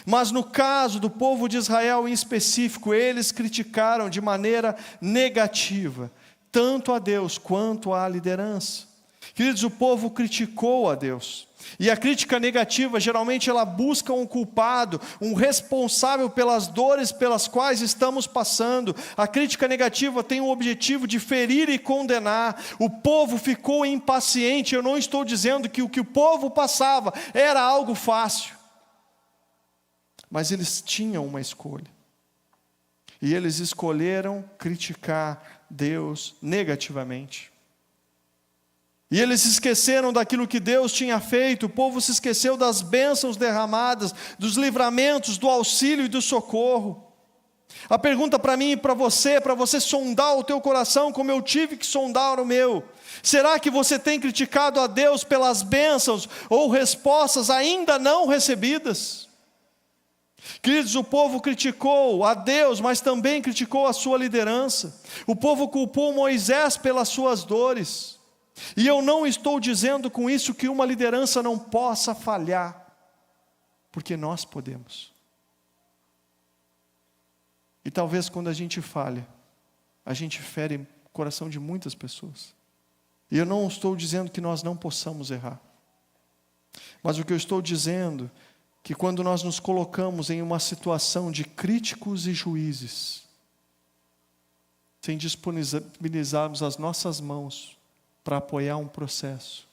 Mas no caso do povo de Israel em específico, eles criticaram de maneira negativa, tanto a Deus quanto à liderança. Queridos, o povo criticou a Deus. E a crítica negativa, geralmente ela busca um culpado, um responsável pelas dores pelas quais estamos passando. A crítica negativa tem o objetivo de ferir e condenar. O povo ficou impaciente. Eu não estou dizendo que o que o povo passava era algo fácil. Mas eles tinham uma escolha. E eles escolheram criticar Deus negativamente. E eles se esqueceram daquilo que Deus tinha feito. O povo se esqueceu das bênçãos derramadas, dos livramentos, do auxílio e do socorro. A pergunta para mim e para você sondar o teu coração como eu tive que sondar o meu. Será que você tem criticado a Deus pelas bênçãos ou respostas ainda não recebidas? Queridos, o povo criticou a Deus, mas também criticou a sua liderança. O povo culpou Moisés pelas suas dores. E eu não estou dizendo com isso que uma liderança não possa falhar, porque nós podemos. E talvez quando a gente falha, a gente fere o coração de muitas pessoas. E eu não estou dizendo que nós não possamos errar. Mas o que eu estou dizendo é que quando nós nos colocamos em uma situação de críticos e juízes, sem disponibilizarmos as nossas mãos para apoiar um processo,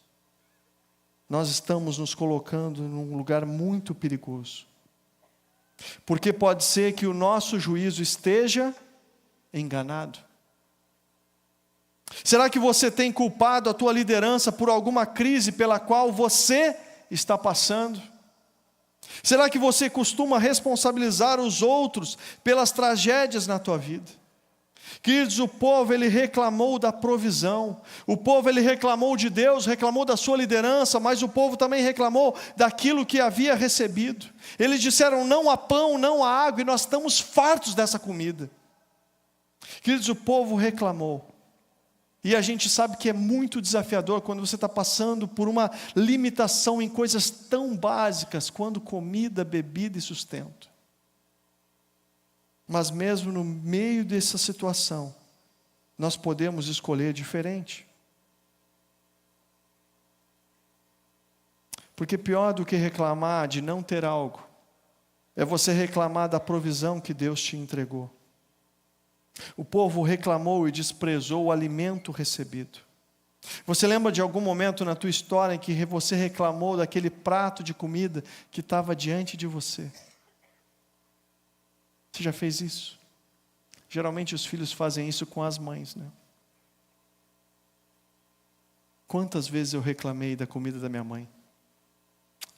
nós estamos nos colocando num lugar muito perigoso. Porque pode ser que o nosso juízo esteja enganado. Será que você tem culpado a tua liderança por alguma crise pela qual você está passando? Será que você costuma responsabilizar os outros pelas tragédias na tua vida? Queridos, o povo ele reclamou da provisão, o povo ele reclamou de Deus, reclamou da sua liderança, mas o povo também reclamou daquilo que havia recebido. Eles disseram: não há pão, não há água, e nós estamos fartos dessa comida. Queridos, o povo reclamou. E a gente sabe que é muito desafiador quando você está passando por uma limitação em coisas tão básicas quanto comida, bebida e sustento. Mas mesmo no meio dessa situação, nós podemos escolher diferente. Porque pior do que reclamar de não ter algo, é você reclamar da provisão que Deus te entregou. O povo reclamou e desprezou o alimento recebido. Você lembra de algum momento na tua história em que você reclamou daquele prato de comida que estava diante de você? Você já fez isso? Geralmente os filhos fazem isso com as mães, né? Quantas vezes eu reclamei da comida da minha mãe?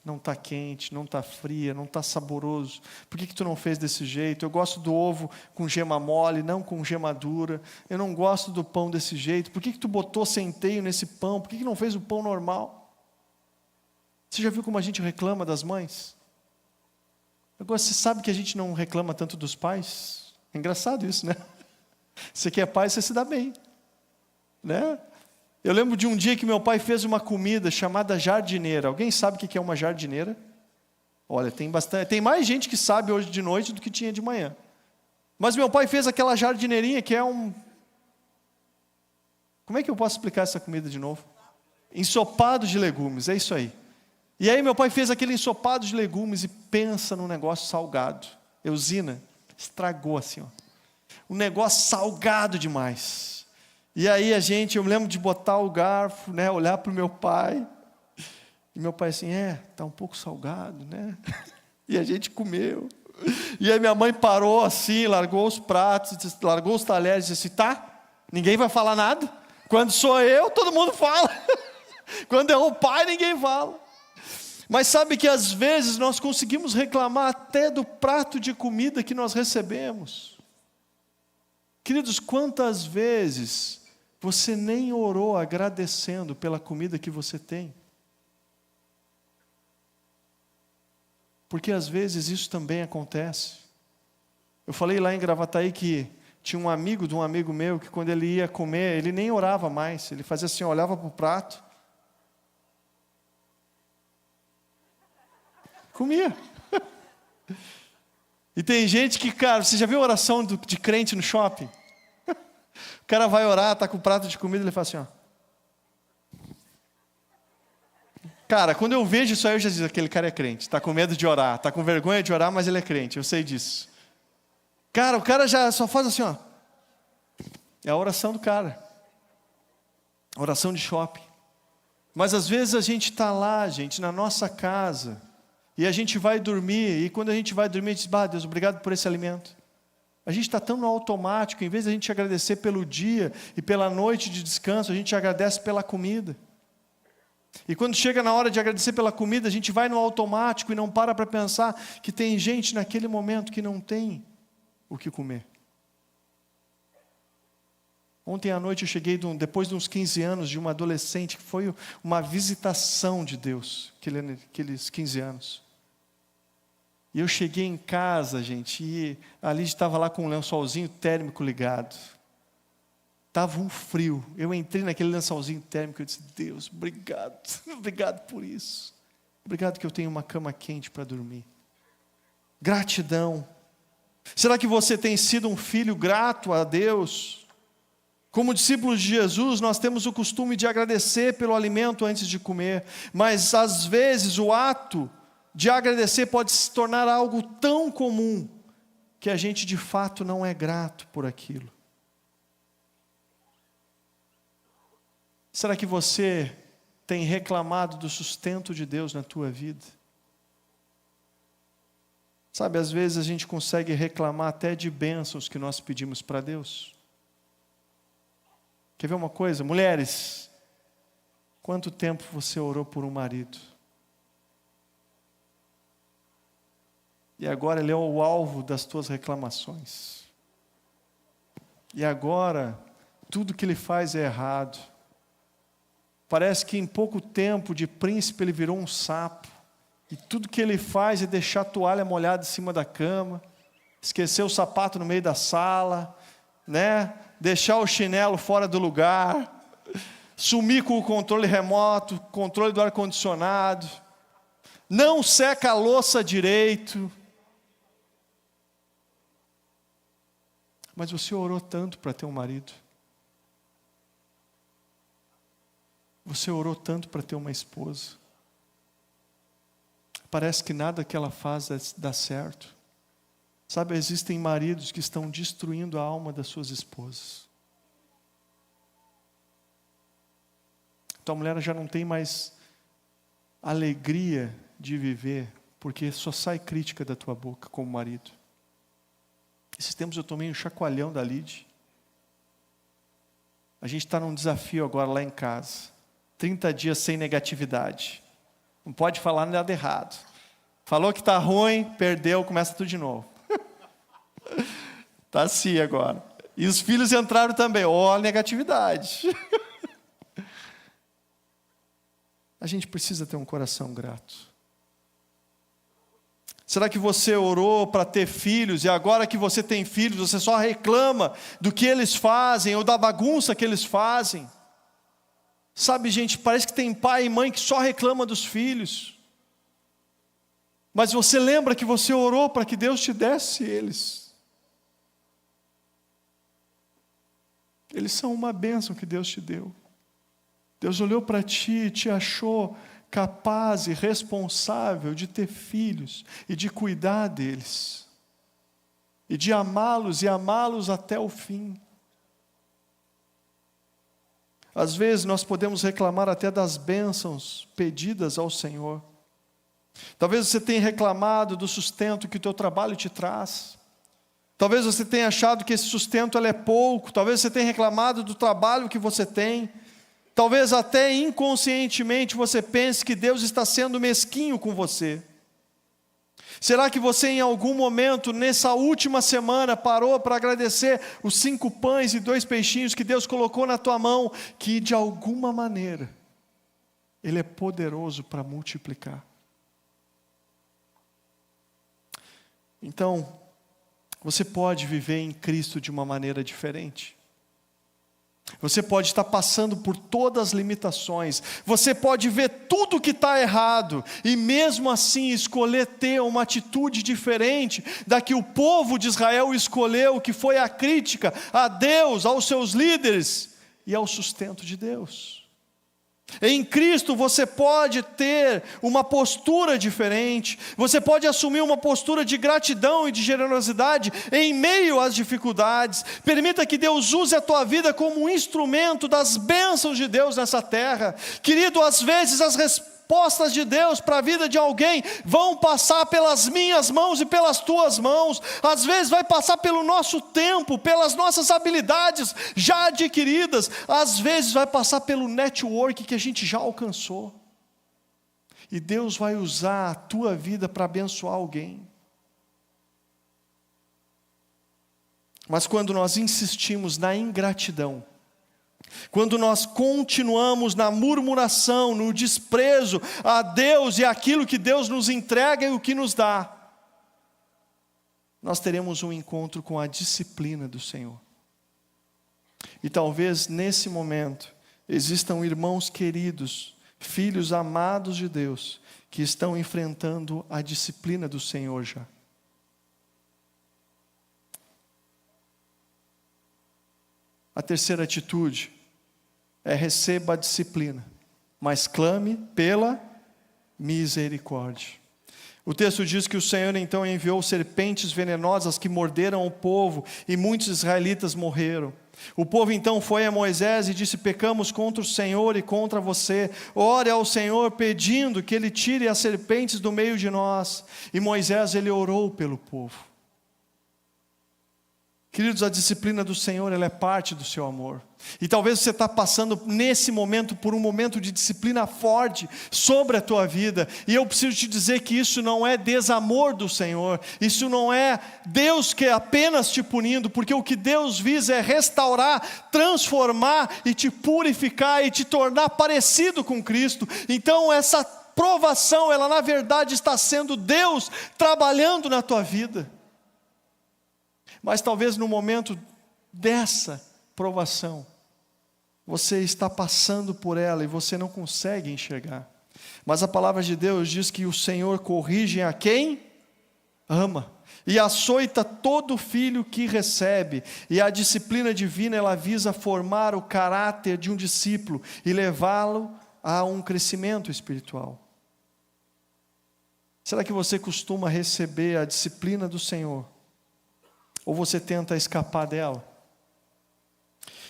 Não está quente, não está fria, não está saboroso. Por que tu não fez desse jeito? Eu gosto do ovo com gema mole, não com gema dura. Eu não gosto do pão desse jeito. Por que tu botou centeio nesse pão? Por que não fez o pão normal? Você já viu como a gente reclama das mães? Agora, você sabe que a gente não reclama tanto dos pais? É engraçado isso, né? Você que é pai, você se dá bem, né? Eu lembro de um dia que meu pai fez uma comida chamada jardineira. Alguém sabe o que é uma jardineira? Olha, tem mais gente que sabe hoje de noite do que tinha de manhã. Mas meu pai fez aquela jardineirinha que é um... Como é que eu posso explicar essa comida de novo? Ensopado de legumes, é isso aí. E aí meu pai fez aquele ensopado de legumes e pensa num negócio salgado. Eusina, estragou assim, ó. Um negócio salgado demais. E aí eu me lembro de botar o garfo, né, olhar para o meu pai. E meu pai assim, tá um pouco salgado, né? E a gente comeu. E aí minha mãe parou assim, largou os pratos, largou os talheres e disse assim, tá, ninguém vai falar nada. Quando sou eu, todo mundo fala. Quando é o pai, ninguém fala. Mas sabe que às vezes nós conseguimos reclamar até do prato de comida que nós recebemos. Queridos, quantas vezes você nem orou agradecendo pela comida que você tem? Porque às vezes isso também acontece. Eu falei lá em Gravataí que tinha um amigo de um amigo meu que quando ele ia comer, ele nem orava mais. Ele fazia assim, olhava para o prato, comia. E tem gente que, cara, você já viu a oração de crente no shopping? O cara vai orar, está com o prato de comida, ele fala assim, ó. Cara, quando eu vejo isso aí, eu já digo, aquele cara é crente, está com medo de orar, está com vergonha de orar, mas ele é crente, eu sei disso. Cara, o cara já só faz assim, ó. É a oração do cara. A oração de shopping. Mas às vezes a gente está lá, gente, na nossa casa, e a gente vai dormir, e quando a gente vai dormir, a gente diz, Deus, obrigado por esse alimento. A gente está tão no automático, em vez de a gente agradecer pelo dia e pela noite de descanso, a gente agradece pela comida. E quando chega na hora de agradecer pela comida, a gente vai no automático e não para pensar que tem gente naquele momento que não tem. o que comer. Ontem à noite eu cheguei, depois de uns 15 anos, de uma adolescente, que foi uma visitação de Deus, aqueles 15 anos. E eu cheguei em casa, gente, e a Lídia estava lá com um lençolzinho térmico ligado. Estava um frio. Eu entrei naquele lençolzinho térmico e disse: Deus, obrigado, obrigado por isso. Obrigado que eu tenho uma cama quente para dormir. Gratidão. Será que você tem sido um filho grato a Deus? Como discípulos de Jesus, nós temos o costume de agradecer pelo alimento antes de comer, mas às vezes o ato de agradecer pode se tornar algo tão comum que a gente de fato não é grato por aquilo. Será que você tem reclamado do sustento de Deus na tua vida? Sabe, às vezes a gente consegue reclamar até de bênçãos que nós pedimos para Deus. Quer ver uma coisa? Mulheres, quanto tempo você orou por um marido? E agora ele é o alvo das tuas reclamações. E agora, tudo que ele faz é errado. Parece que em pouco tempo de príncipe ele virou um sapo. E tudo que ele faz é deixar a toalha molhada em cima da cama, esquecer o sapato no meio da sala, né? Deixar o chinelo fora do lugar, sumir com o controle remoto, controle do ar-condicionado, não seca a louça direito. Mas você orou tanto para ter um marido. Você orou tanto para ter uma esposa. Parece que nada que ela faz dá certo. Sabe, existem maridos que estão destruindo a alma das suas esposas. Tua mulher já não tem mais alegria de viver, porque só sai crítica da tua boca como marido. Esses tempos eu tomei um chacoalhão da Lid. A gente está num desafio agora lá em casa. 30 dias sem negatividade. Não pode falar nada errado. Falou que está ruim, perdeu, começa tudo de novo. Está assim agora. E os filhos entraram também. Ó, negatividade. A gente precisa ter um coração grato. Será que você orou para ter filhos e agora que você tem filhos, você só reclama do que eles fazem ou da bagunça que eles fazem? Sabe, gente, parece que tem pai e mãe que só reclama dos filhos. Mas você lembra que você orou para que Deus te desse eles? Eles são uma bênção que Deus te deu. Deus olhou para ti e te achou capaz e responsável de ter filhos e de cuidar deles. E de amá-los e amá-los até o fim. Às vezes nós podemos reclamar até das bênçãos pedidas ao Senhor. Talvez você tenha reclamado do sustento que o teu trabalho te traz. Talvez você tenha achado que esse sustento é pouco. Talvez você tenha reclamado do trabalho que você tem. Talvez até inconscientemente você pense que Deus está sendo mesquinho com você. Será que você em algum momento, nessa última semana, parou para agradecer os 5 pães e 2 peixinhos que Deus colocou na tua mão, que de alguma maneira, Ele é poderoso para multiplicar? Então, você pode viver em Cristo de uma maneira diferente. Você pode estar passando por todas as limitações. Você pode ver tudo que está errado e mesmo assim escolher ter uma atitude diferente da que o povo de Israel escolheu, que foi a crítica a Deus, aos seus líderes e ao sustento de Deus. Em Cristo você pode ter uma postura diferente, você pode assumir uma postura de gratidão e de generosidade em meio às dificuldades. Permita que Deus use a tua vida como um instrumento das bênçãos de Deus nessa terra. Querido, às vezes as respostas de Deus para a vida de alguém vão passar pelas minhas mãos e pelas tuas mãos. Às vezes vai passar pelo nosso tempo, pelas nossas habilidades já adquiridas. Às vezes vai passar pelo network que a gente já alcançou. E Deus vai usar a tua vida para abençoar alguém. Mas quando nós insistimos na ingratidão, quando nós continuamos na murmuração, no desprezo a Deus e aquilo que Deus nos entrega e o que nos dá, nós teremos um encontro com a disciplina do Senhor. E talvez nesse momento existam irmãos queridos, filhos amados de Deus, que estão enfrentando a disciplina do Senhor já. A terceira atitude é: receba a disciplina, mas clame pela misericórdia. O texto diz que o Senhor então enviou serpentes venenosas que morderam o povo, e muitos israelitas morreram. O povo então foi a Moisés e disse: pecamos contra o Senhor e contra você. Ore ao Senhor pedindo que Ele tire as serpentes do meio de nós. E Moisés, ele orou pelo povo. Queridos, a disciplina do Senhor, ela é parte do seu amor. E talvez você está passando nesse momento por um momento de disciplina forte sobre a tua vida. E eu preciso te dizer que isso não é desamor do Senhor. Isso não é Deus que é apenas te punindo. Porque o que Deus visa é restaurar, transformar e te purificar e te tornar parecido com Cristo. Então essa provação, ela na verdade está sendo Deus trabalhando na tua vida. Mas talvez no momento dessa provação, você está passando por ela e você não consegue enxergar. Mas a palavra de Deus diz que o Senhor corrige a quem ama, e açoita todo filho que recebe. E a disciplina divina, ela visa formar o caráter de um discípulo e levá-lo a um crescimento espiritual. Será que você costuma receber a disciplina do Senhor? Ou você tenta escapar dela?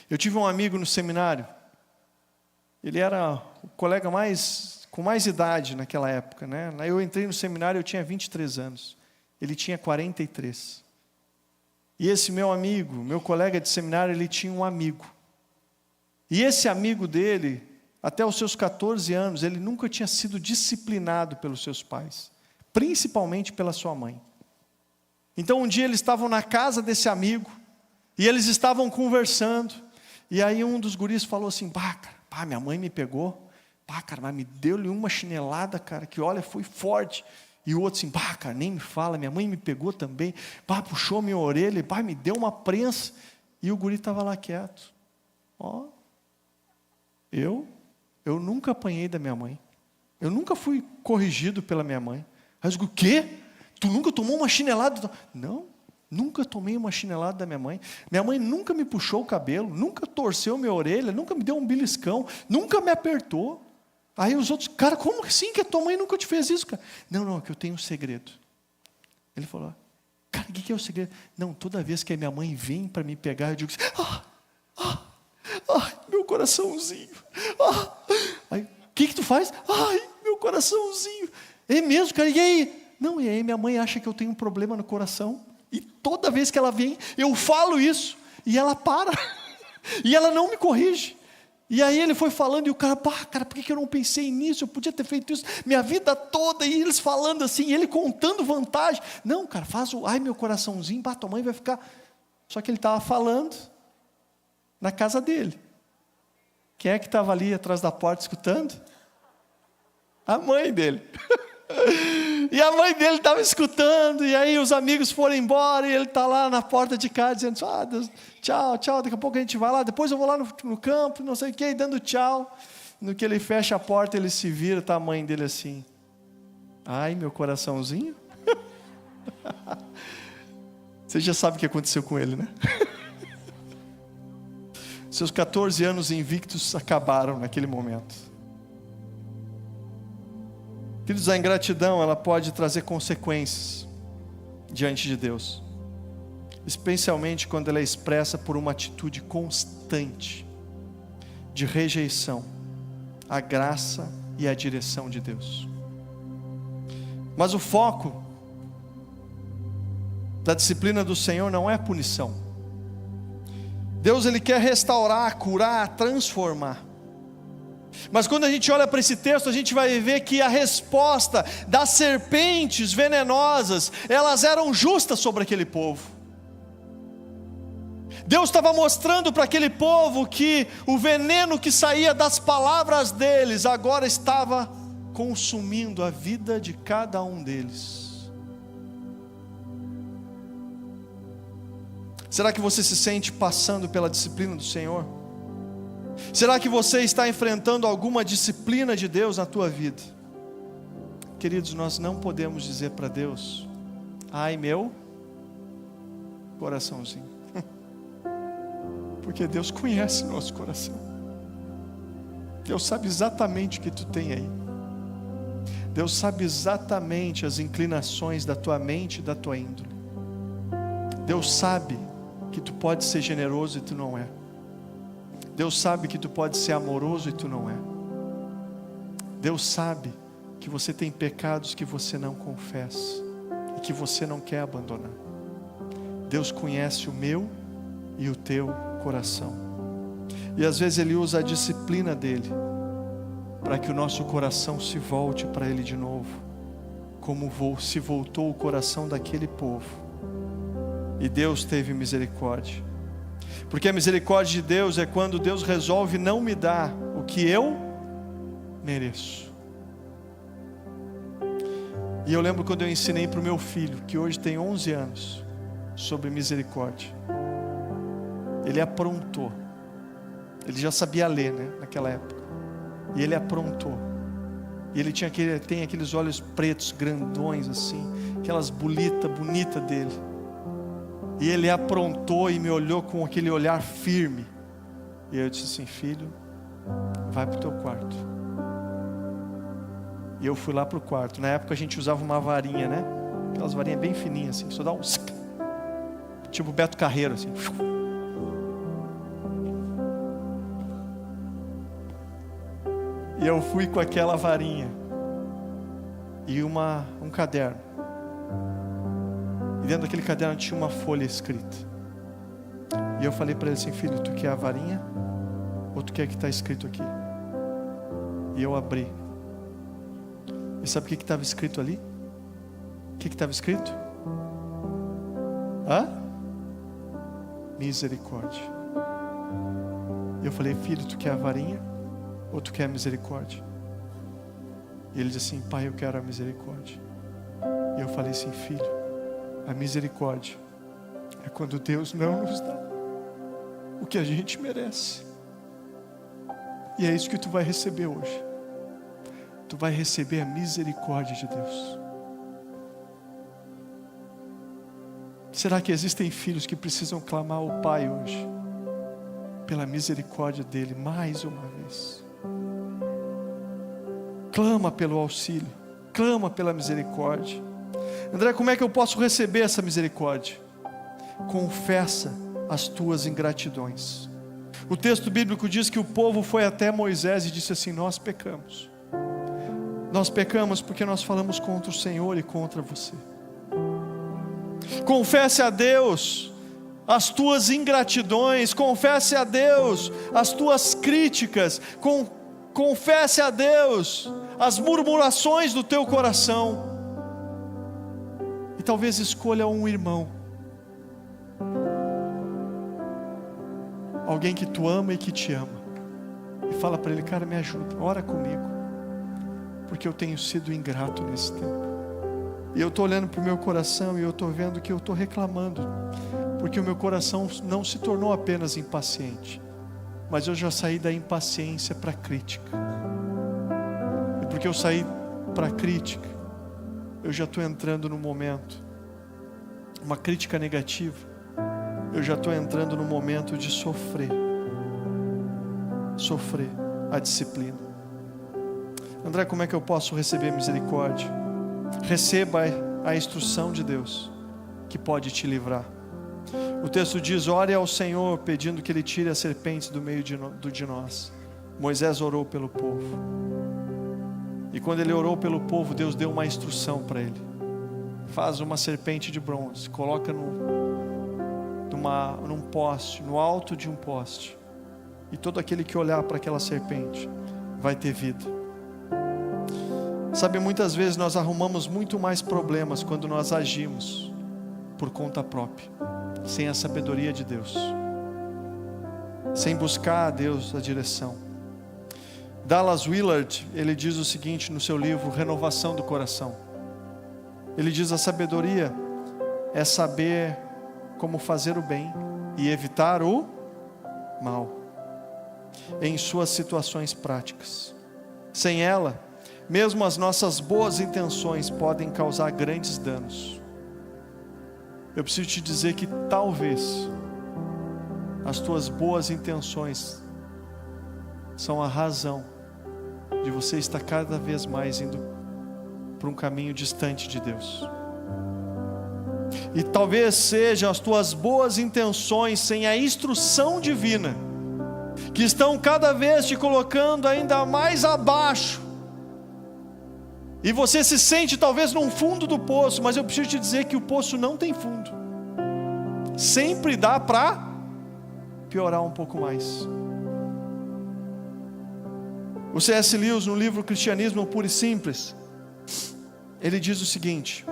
Eu tive um amigo no seminário. Ele era o colega com mais idade naquela época, né? Eu entrei no seminário, eu tinha 23 anos. Ele tinha 43. E esse meu amigo, meu colega de seminário, ele tinha um amigo. E esse amigo dele, até os seus 14 anos, ele nunca tinha sido disciplinado pelos seus pais, principalmente pela sua mãe. Então um dia eles estavam na casa desse amigo, e eles estavam conversando, e aí um dos guris falou assim: cara, minha mãe me pegou, cara, mas me deu-lhe uma chinelada, cara, que olha, foi forte. E o outro assim: cara, nem me fala, minha mãe me pegou também, puxou minha orelha, me deu uma prensa. E o guri estava lá quieto. Eu nunca apanhei da minha mãe, eu nunca fui corrigido pela minha mãe. Aí eu digo: o quê? Tu nunca tomou uma chinelada? Não, nunca tomei uma chinelada da minha mãe. Minha mãe nunca me puxou o cabelo, nunca torceu minha orelha, nunca me deu um beliscão, nunca me apertou. Aí os outros: cara, como assim que a tua mãe nunca te fez isso, cara? Não, é que eu tenho um segredo. Ele falou: cara, o que é o segredo? Não, toda vez que a minha mãe vem para me pegar, eu digo: meu coraçãozinho. Aí, o que tu faz? Meu coraçãozinho. É mesmo, cara, e aí? Não, e aí minha mãe acha que eu tenho um problema no coração, e toda vez que ela vem, eu falo isso, e ela para, e ela não me corrige. E aí ele foi falando, e o cara: cara, por que eu não pensei nisso? Eu podia ter feito isso minha vida toda. E eles falando assim, ele contando vantagem. Não, cara, faz o... meu coraçãozinho, tua mãe vai ficar... Só que ele estava falando na casa dele. Quem é que estava ali atrás da porta escutando? A mãe dele. E a mãe dele estava escutando, e aí os amigos foram embora, e ele está lá na porta de casa dizendo: Deus, tchau, daqui a pouco a gente vai lá, depois eu vou lá no campo, não sei o que, dando tchau. No que ele fecha a porta, ele se vira, está a mãe dele assim: meu coraçãozinho. Você já sabe o que aconteceu com ele, né? Seus 14 anos invictos acabaram naquele momento. Queridos, a ingratidão, ela pode trazer consequências diante de Deus, especialmente quando ela é expressa por uma atitude constante de rejeição à graça e à direção de Deus. Mas o foco da disciplina do Senhor não é punição. Deus, Ele quer restaurar, curar, transformar. Mas quando a gente olha para esse texto, a gente vai ver que a resposta das serpentes venenosas, elas eram justas sobre aquele povo. Deus estava mostrando para aquele povo que o veneno que saía das palavras deles agora estava consumindo a vida de cada um deles. Será que você se sente passando pela disciplina do Senhor? Será que você está enfrentando alguma disciplina de Deus na tua vida? Queridos, nós não podemos dizer para Deus: ai meu coraçãozinho, porque Deus conhece nosso coração. Deus sabe exatamente o que tu tem aí. Deus sabe exatamente as inclinações da tua mente e da tua índole. Deus sabe que tu pode ser generoso e tu não é. Deus sabe que tu pode ser amoroso e tu não é. Deus sabe que você tem pecados que você não confessa e que você não quer abandonar. Deus conhece o meu e o teu coração. E às vezes Ele usa a disciplina dEle para que o nosso coração se volte para Ele de novo, como se voltou o coração daquele povo. E Deus teve misericórdia, porque a misericórdia de Deus é quando Deus resolve não me dar o que eu mereço. E eu lembro quando eu ensinei para o meu filho, que hoje tem 11 anos, sobre misericórdia. Ele aprontou. Ele já sabia ler, né, naquela época. E ele aprontou. E ele tem aqueles olhos pretos, grandões assim, aquelas bolitas bonitas dele. E ele aprontou e me olhou com aquele olhar firme. E eu disse assim: filho, vai para o teu quarto. E eu fui lá para o quarto. Na época a gente usava uma varinha, né? Aquelas varinhas bem fininhas assim, só dá um... tipo Beto Carreiro assim. E eu fui com aquela varinha e um caderno. E dentro daquele caderno tinha uma folha escrita. E eu falei para ele assim: filho, tu quer a varinha? Ou tu quer que está escrito aqui? E eu abri. E sabe o que estava escrito ali? O que estava escrito? Misericórdia. E eu falei: filho, tu quer a varinha? Ou tu quer a misericórdia? E ele disse assim: pai, eu quero a misericórdia. E eu falei assim: filho, a misericórdia é quando Deus não nos dá o que a gente merece. E é isso que tu vai receber hoje. Tu vai receber a misericórdia de Deus. Será que existem filhos que precisam clamar ao Pai hoje pela misericórdia dele mais uma vez? Clama pelo auxílio, clama pela misericórdia. André, como é que eu posso receber essa misericórdia? Confessa as tuas ingratidões. O texto bíblico diz que o povo foi até Moisés e disse assim: nós pecamos. Nós pecamos porque nós falamos contra o Senhor e contra você. Confesse a Deus as tuas ingratidões, confesse a Deus as tuas críticas, confesse a Deus as murmurações do teu coração. E talvez escolha um irmão, alguém que tu ama e que te ama, e fala para ele: cara, me ajuda, ora comigo, porque eu tenho sido ingrato nesse tempo. E eu estou olhando para o meu coração e eu estou vendo que eu estou reclamando, porque o meu coração não se tornou apenas impaciente, mas eu já saí da impaciência para a crítica. E porque eu saí para a crítica, eu já estou entrando no momento, uma crítica negativa, eu já estou entrando no momento de sofrer a disciplina. André, como é que eu posso receber misericórdia? Receba a instrução de Deus, que pode te livrar. O texto diz: ore ao Senhor pedindo que Ele tire as serpentes do meio de nós. Moisés orou pelo povo, e quando ele orou pelo povo, Deus deu uma instrução para ele: faz uma serpente de bronze, coloca num poste, no alto de um poste, e todo aquele que olhar para aquela serpente vai ter vida. Sabe, muitas vezes nós arrumamos muito mais problemas quando nós agimos por conta própria, sem a sabedoria de Deus. sem buscar a Deus a direção. Dallas Willard, ele diz o seguinte no seu livro Renovação do Coração. Ele diz: a sabedoria é saber como fazer o bem e evitar o mal em suas situações práticas. Sem ela, mesmo as nossas boas intenções podem causar grandes danos. Eu preciso te dizer que talvez as tuas boas intenções são a razão de você estar cada vez mais indo para um caminho distante de Deus. E talvez sejam as tuas boas intenções sem a instrução divina que estão cada vez te colocando ainda mais abaixo. E você se sente talvez no fundo do poço, mas eu preciso te dizer que o poço não tem fundo. Sempre dá para piorar um pouco mais. O C.S. Lewis, no livro Cristianismo Puro e Simples, ele diz o seguinte: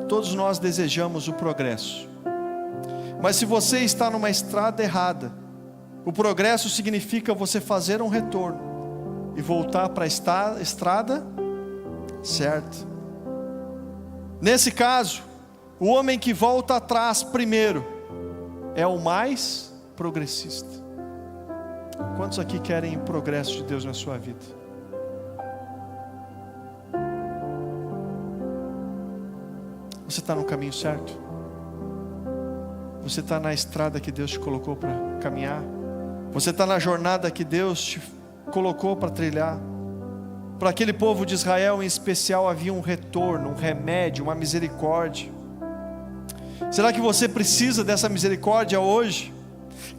todos nós desejamos o progresso, mas se você está numa estrada errada, o progresso significa você fazer um retorno e voltar para a estrada certa. Nesse caso, o homem que volta atrás primeiro é o mais progressista. Quantos aqui querem o progresso de Deus na sua vida? Você está no caminho certo? Você está na estrada que Deus te colocou para caminhar? Você está na jornada que Deus te colocou para trilhar? Para aquele povo de Israel em especial havia um retorno, um remédio, uma misericórdia. Será que você precisa dessa misericórdia hoje?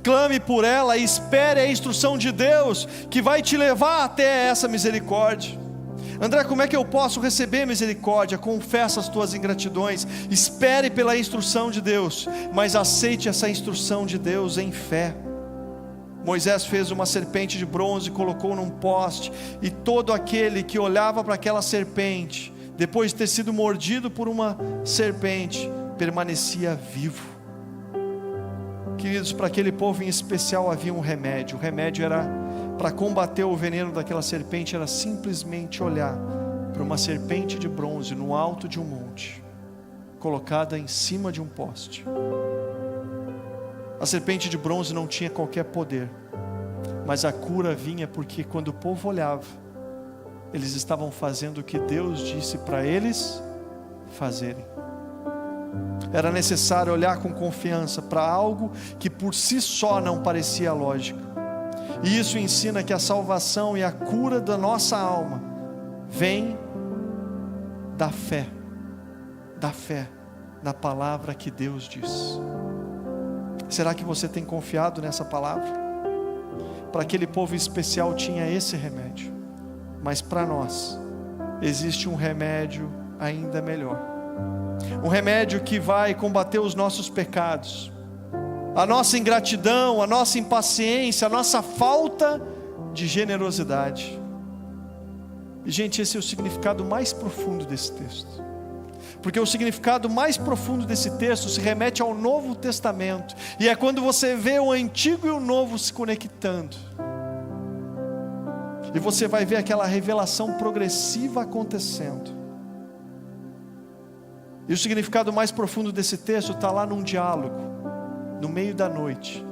Clame por ela e espere a instrução de Deus que vai te levar até essa misericórdia. André, como é que eu posso receber misericórdia? Confessa as tuas ingratidões, espere pela instrução de Deus, mas aceite essa instrução de Deus em fé. Moisés fez uma serpente de bronze e colocou num poste, e todo aquele que olhava para aquela serpente, depois de ter sido mordido por uma serpente, permanecia vivo. Queridos, para aquele povo em especial havia um remédio. O remédio era, para combater o veneno daquela serpente, era simplesmente olhar para uma serpente de bronze no alto de um monte, colocada em cima de um poste. A serpente de bronze não tinha qualquer poder, mas a cura vinha porque quando o povo olhava, eles estavam fazendo o que Deus disse para eles fazerem. Era necessário olhar com confiança para algo que por si só não parecia lógico. E isso ensina que a salvação e a cura da nossa alma vem da fé na palavra que Deus diz. Será que você tem confiado nessa palavra? Para aquele povo especial tinha esse remédio, mas para nós existe um remédio ainda melhor. Um remédio que vai combater os nossos pecados, a nossa ingratidão, a nossa impaciência, a nossa falta de generosidade. E gente, esse é o significado mais profundo desse texto, porque o significado mais profundo desse texto se remete ao Novo Testamento, e é quando você vê o Antigo e o Novo se conectando, e você vai ver aquela revelação progressiva acontecendo. E o significado mais profundo desse texto está lá num diálogo, no meio da noite,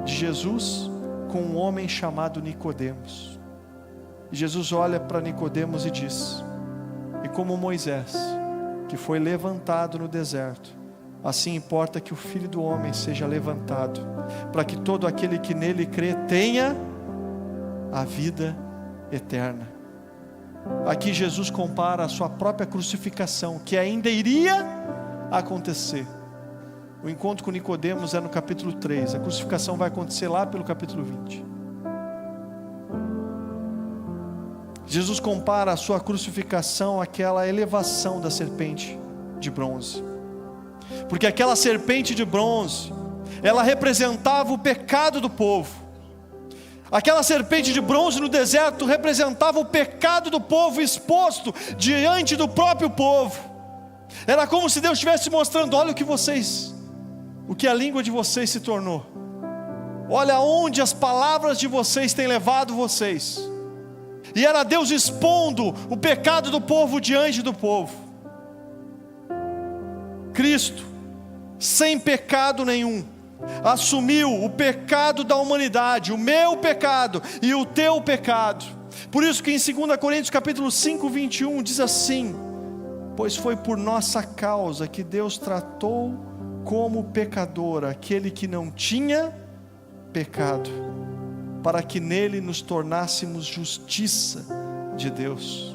de Jesus com um homem chamado Nicodemos. E Jesus olha para Nicodemos e diz: e como Moisés, que foi levantado no deserto, assim importa que o Filho do Homem seja levantado, para que todo aquele que nele crê tenha a vida eterna. Aqui Jesus compara a sua própria crucificação, que ainda iria acontecer. O encontro com Nicodemos é no capítulo 3, a crucificação vai acontecer lá pelo capítulo 20. Jesus compara a sua crucificação àquela elevação da serpente de bronze, porque aquela serpente de bronze, ela representava o pecado do povo. Aquela serpente de bronze no deserto representava o pecado do povo exposto diante do próprio povo. Era como se Deus estivesse mostrando: olha o que a língua de vocês se tornou. Olha onde as palavras de vocês têm levado vocês. E era Deus expondo o pecado do povo diante do povo. Cristo, sem pecado nenhum, assumiu o pecado da humanidade, o meu pecado e o teu pecado. Por isso que em 2 Coríntios capítulo 5, 21 diz assim: pois foi por nossa causa que Deus tratou como pecador aquele que não tinha pecado, para que nele nos tornássemos justiça de Deus.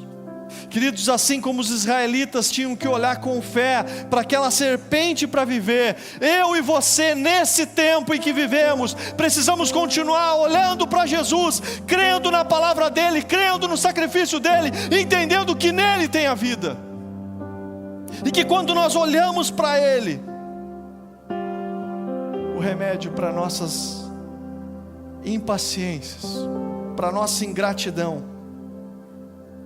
Queridos, assim como os israelitas tinham que olhar com fé para aquela serpente para viver, eu e você nesse tempo em que vivemos, precisamos continuar olhando para Jesus, crendo na palavra dele, crendo no sacrifício dele, entendendo que nele tem a vida. E que quando nós olhamos para ele, o remédio para nossas impaciências, para nossa ingratidão,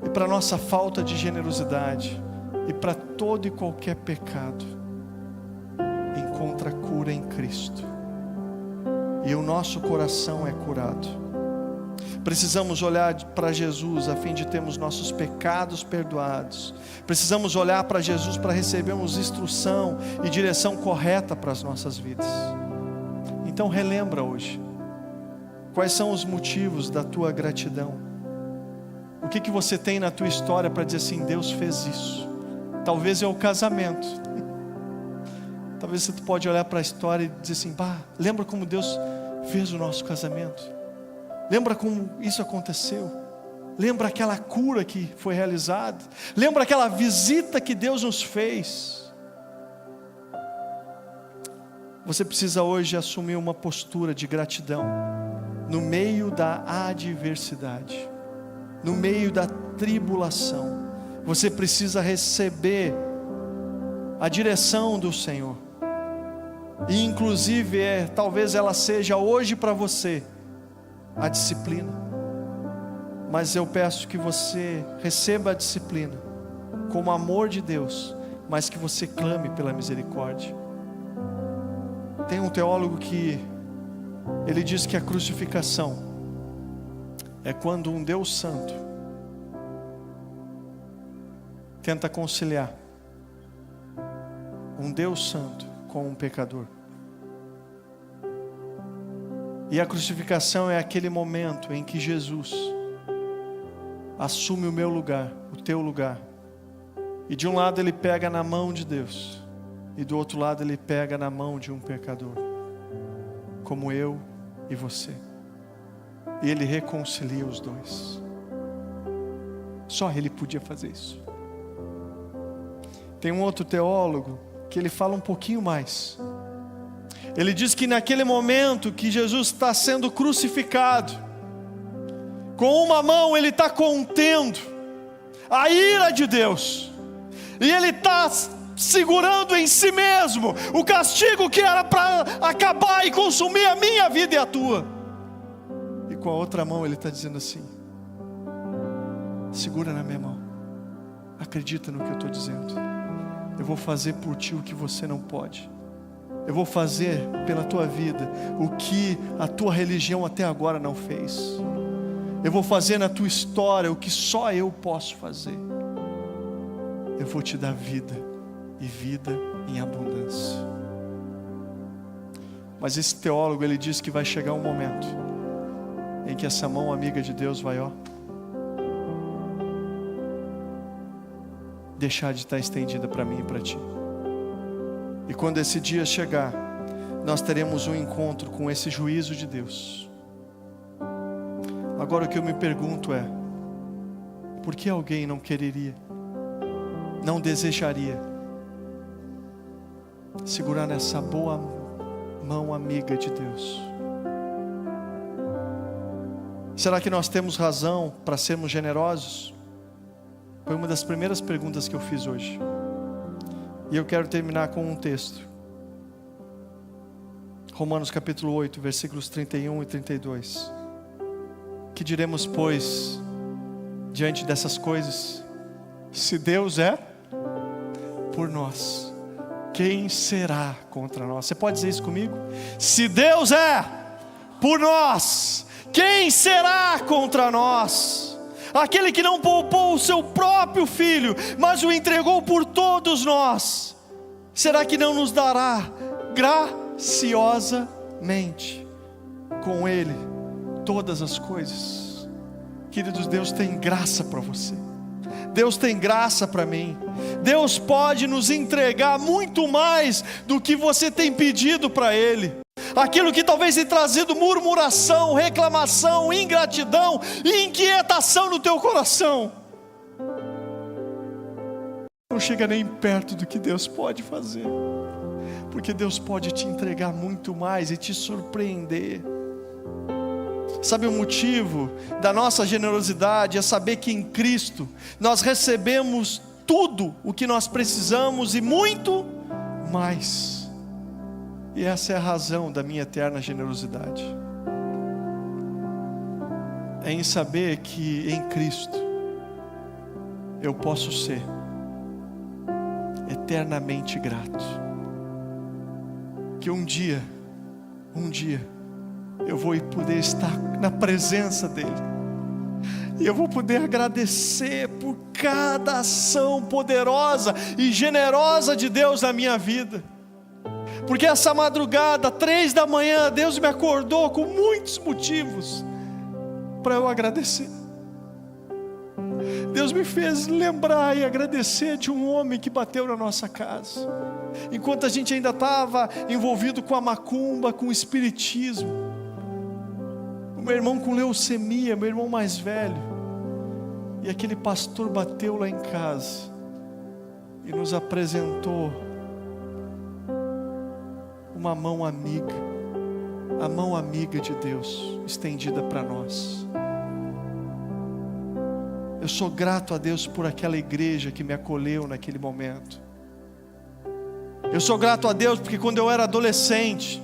e para nossa falta de generosidade, e para todo e qualquer pecado, encontra cura em Cristo, e o nosso coração é curado. Precisamos olhar para Jesus a fim de termos nossos pecados perdoados. Precisamos olhar para Jesus para recebermos instrução e direção correta para as nossas vidas. Então relembra hoje, quais são os motivos da tua gratidão? O que você tem na tua história para dizer assim: Deus fez isso? Talvez é o casamento. Talvez você pode olhar para a história e dizer assim: lembra como Deus fez o nosso casamento? Lembra como isso aconteceu? Lembra aquela cura que foi realizada? Lembra aquela visita que Deus nos fez? Você precisa hoje assumir uma postura de gratidão no meio da adversidade, no meio da tribulação. Você precisa receber a direção do Senhor, e inclusive talvez ela seja hoje para você a disciplina, mas eu peço que você receba a disciplina como amor de Deus, mas que você clame pela misericórdia. Tem um teólogo que ele diz que a crucificação é quando um Deus santo tenta conciliar um Deus santo com um pecador. E a crucificação é aquele momento em que Jesus assume o meu lugar, o teu lugar. E de um lado ele pega na mão de Deus, e do outro lado ele pega na mão de um pecador, como eu e você. E ele reconcilia os dois. Só ele podia fazer isso. Tem um outro teólogo que ele fala um pouquinho mais. Ele diz que naquele momento que Jesus está sendo crucificado, com uma mão ele está contendo a ira de Deus, e ele está segurando em si mesmo o castigo que era para acabar e consumir a minha vida e a tua. E com a outra mão ele está dizendo assim: segura na minha mão, acredita no que eu estou dizendo. Eu vou fazer por ti o que você não pode. Eu vou fazer pela tua vida o que a tua religião até agora não fez. Eu vou fazer na tua história o que só eu posso fazer. Eu vou te dar vida, e vida em abundância. Mas esse teólogo, ele diz que vai chegar um momento em que essa mão amiga de Deus vai deixar de estar estendida para mim e para ti. E quando esse dia chegar, nós teremos um encontro com esse juízo de Deus. Agora o que eu me pergunto é: por que alguém não quereria, não desejaria segurar nessa boa mão amiga de Deus? Será que nós temos razão para sermos generosos? Foi uma das primeiras perguntas que eu fiz hoje. E eu quero terminar com um texto. Romanos capítulo 8, versículos 31 e 32. Que diremos, pois, diante dessas coisas? Se Deus é por nós, quem será contra nós? Você pode dizer isso comigo? Se Deus é por nós, quem será contra nós? Aquele que não poupou o seu próprio Filho, mas o entregou por todos nós, será que não nos dará graciosamente com Ele todas as coisas? Queridos, Deus tem graça para você, Deus tem graça para mim. Deus pode nos entregar muito mais do que você tem pedido para Ele. Aquilo que talvez tenha trazido murmuração, reclamação, ingratidão e inquietação no teu coração, não chega nem perto do que Deus pode fazer, porque Deus pode te entregar muito mais e te surpreender. Sabe o motivo da nossa generosidade? É saber que em Cristo nós recebemos tudo o que nós precisamos e muito mais. E essa é a razão da minha eterna generosidade. É em saber que em Cristo eu posso ser eternamente grato. Que um dia eu vou poder estar na presença dEle, e eu vou poder agradecer por cada ação poderosa e generosa de Deus na minha vida. Porque essa madrugada, 3 da manhã, Deus me acordou com muitos motivos para eu agradecer. Deus me fez lembrar e agradecer de um homem que bateu na nossa casa, enquanto a gente ainda estava envolvido com a macumba, com o espiritismo. O meu irmão com leucemia, meu irmão mais velho, e aquele pastor bateu lá em casa e nos apresentou uma mão amiga, a mão amiga de Deus estendida para nós. Eu sou grato a Deus por aquela igreja que me acolheu naquele momento. Eu sou grato a Deus porque quando eu era adolescente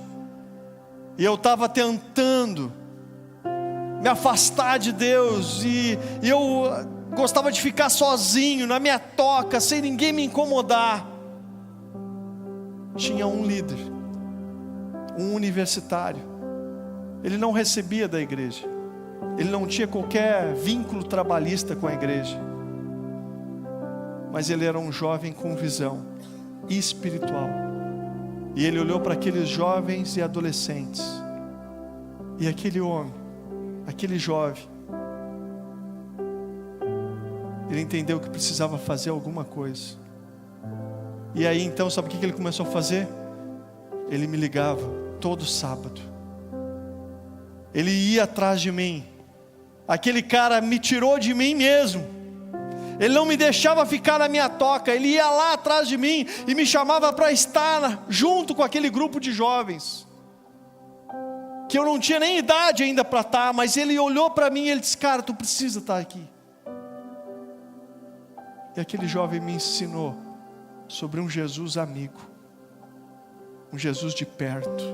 e eu estava tentando me afastar de Deus, e eu gostava de ficar sozinho na minha toca, sem ninguém me incomodar, tinha um líder, um universitário. Ele não recebia da igreja, ele não tinha qualquer vínculo trabalhista com a igreja, mas ele era um jovem com visão espiritual. E ele olhou para aqueles jovens e adolescentes, e aquele homem, aquele jovem, ele entendeu que precisava fazer alguma coisa. E aí então, sabe o que ele começou a fazer? Ele me ligava todo sábado, ele ia atrás de mim. Aquele cara me tirou de mim mesmo, ele não me deixava ficar na minha toca, ele ia lá atrás de mim e me chamava para estar junto com aquele grupo de jovens, que eu não tinha nem idade ainda para estar, mas ele olhou para mim e ele disse: cara, tu precisa estar aqui. E aquele jovem me ensinou sobre um Jesus amigo, um Jesus de perto,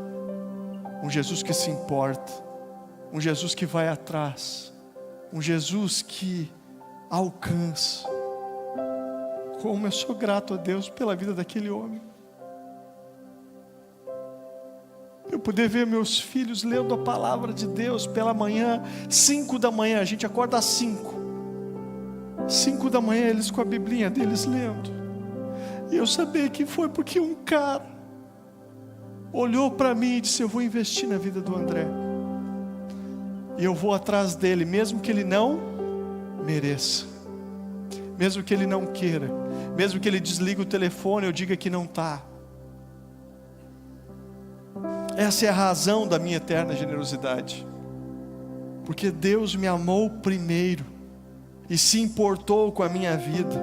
um Jesus que se importa, um Jesus que vai atrás, um Jesus que alcança. Como eu sou grato a Deus pela vida daquele homem. Eu poder ver meus filhos lendo a palavra de Deus pela manhã, 5 da manhã, a gente acorda às 5 da manhã, eles com a biblinha deles lendo, e eu saber que foi porque um cara olhou para mim e disse: eu vou investir na vida do André, e eu vou atrás dele, mesmo que ele não mereça, mesmo que ele não queira, mesmo que ele desligue o telefone, eu diga que não está. Essa é a razão da minha eterna generosidade, porque Deus me amou primeiro e se importou com a minha vida,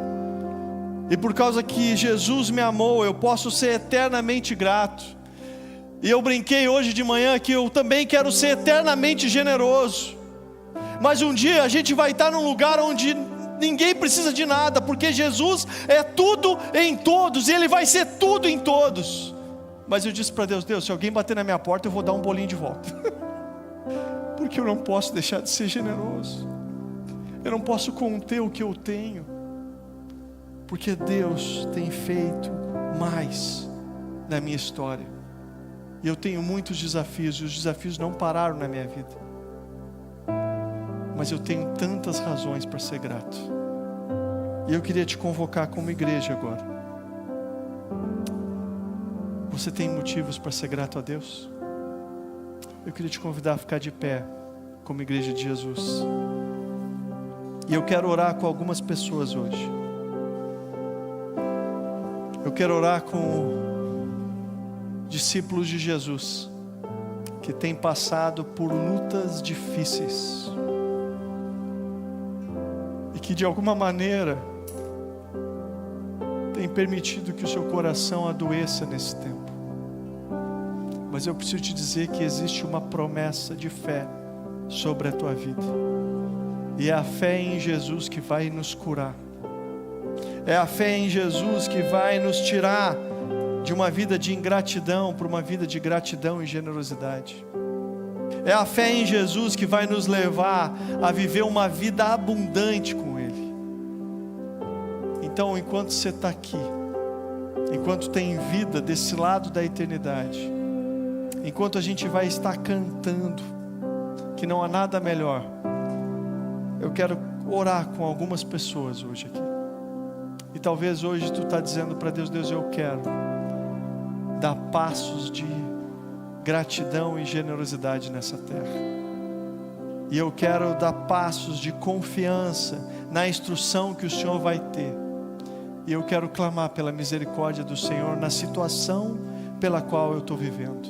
e por causa que Jesus me amou, eu posso ser eternamente grato. E eu brinquei hoje de manhã que eu também quero ser eternamente generoso, mas um dia a gente vai estar num lugar onde ninguém precisa de nada, porque Jesus é tudo em todos, e Ele vai ser tudo em todos. Mas eu disse para Deus: Deus, se alguém bater na minha porta, eu vou dar um bolinho de volta. Porque eu não posso deixar de ser generoso. Eu não posso conter o que eu tenho. Porque Deus tem feito mais na minha história. E eu tenho muitos desafios, e os desafios não pararam na minha vida. Mas eu tenho tantas razões para ser grato. E eu queria te convocar como igreja agora. Você tem motivos para ser grato a Deus? Eu queria te convidar a ficar de pé como igreja de Jesus. E eu quero orar com algumas pessoas hoje. Eu quero orar com discípulos de Jesus que têm passado por lutas difíceis e que de alguma maneira têm permitido que o seu coração adoeça nesse tempo. Mas eu preciso te dizer que existe uma promessa de fé sobre a tua vida, e é a fé em Jesus que vai nos curar. É a fé em Jesus que vai nos tirar de uma vida de ingratidão para uma vida de gratidão e generosidade. É a fé em Jesus que vai nos levar a viver uma vida abundante com Ele. Então, enquanto você está aqui, enquanto tem vida desse lado da eternidade, enquanto a gente vai estar cantando que não há nada melhor, eu quero orar com algumas pessoas hoje aqui. E talvez hoje tu está dizendo para Deus: Deus, eu quero dar passos de gratidão e generosidade nessa terra. E eu quero dar passos de confiança na instrução que o Senhor vai ter. E eu quero clamar pela misericórdia do Senhor na situação pela qual eu estou vivendo.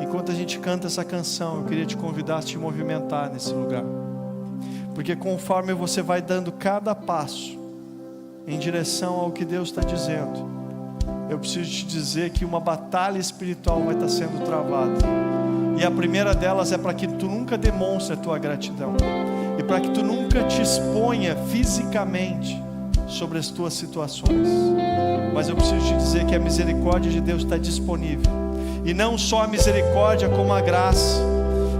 Enquanto a gente canta essa canção, eu queria te convidar a te movimentar nesse lugar. Porque conforme você vai dando cada passo em direção ao que Deus está dizendo, eu preciso te dizer que uma batalha espiritual vai estar sendo travada. E a primeira delas é para que tu nunca demonstre a tua gratidão, e para que tu nunca te exponha fisicamente sobre as tuas situações. Mas eu preciso te dizer que a misericórdia de Deus está disponível. E não só a misericórdia, como a graça.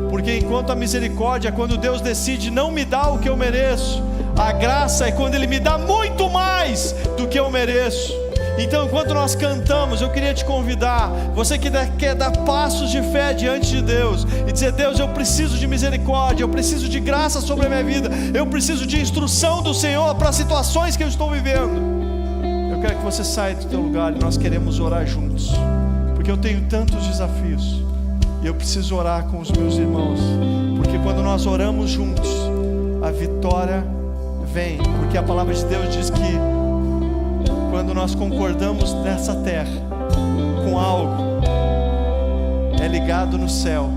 Porque enquanto a misericórdia é quando Deus decide não me dar o que eu mereço, a graça é quando Ele me dá muito mais do que eu mereço. Então, enquanto nós cantamos, eu queria te convidar, você que quer dar passos de fé diante de Deus e dizer: Deus, eu preciso de misericórdia, eu preciso de graça sobre a minha vida, eu preciso de instrução do Senhor para as situações que eu estou vivendo. Eu quero que você saia do teu lugar e nós queremos orar juntos, porque eu tenho tantos desafios e eu preciso orar com os meus irmãos, porque quando nós oramos juntos, a vitória vem, porque a palavra de Deus diz que quando nós concordamos nessa terra com algo, é ligado no céu,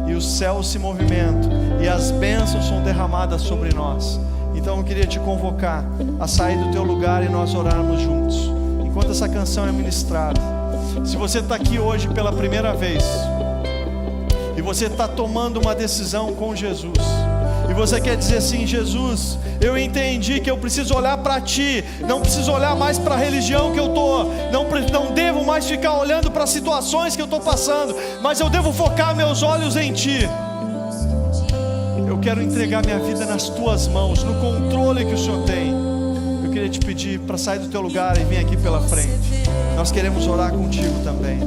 e o céu se movimenta, e as bênçãos são derramadas sobre nós. Então eu queria te convocar a sair do teu lugar e nós orarmos juntos, enquanto essa canção é ministrada. Se você está aqui hoje pela primeira vez, e você está tomando uma decisão com Jesus, e você quer dizer assim: Jesus, eu entendi que eu preciso olhar para Ti, não preciso olhar mais para a religião que eu estou, não devo mais ficar olhando para as situações que eu estou passando, mas eu devo focar meus olhos em Ti. Eu quero entregar minha vida nas Tuas mãos, no controle que o Senhor tem. Eu queria te pedir para sair do teu lugar e vir aqui pela frente. Nós queremos orar contigo também.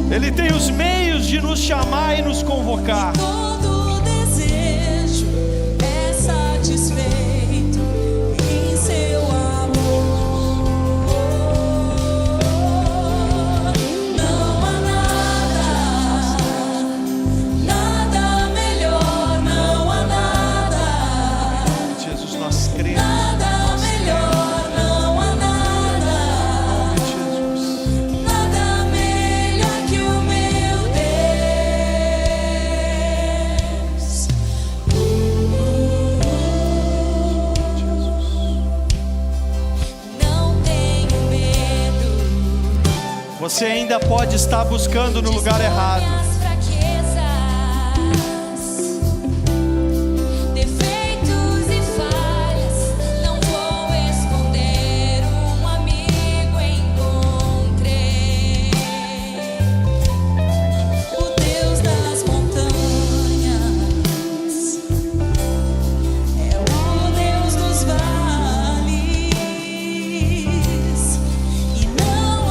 Ele tem os meios de nos chamar e nos convocar. E todo desejo é satisfeito em seu amor. Não há nada melhor, não há nada. Jesus, nós cremos. Nada melhor, não há nada. Nada melhor que o meu Deus. Não tenho medo. Você ainda pode estar buscando no lugar errado. Minhas fraquezas, defeitos e falhas, não vou esconder. Um amigo encontrei, o Deus das montanhas, é o Deus dos vales, e não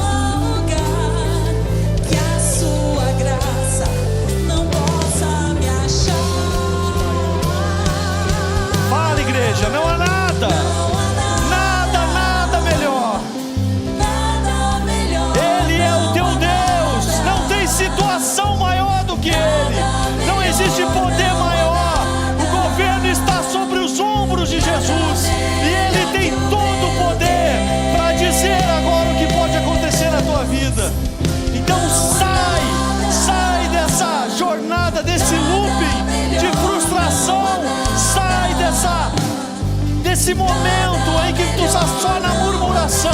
nesse momento em que tu estás só na murmuração,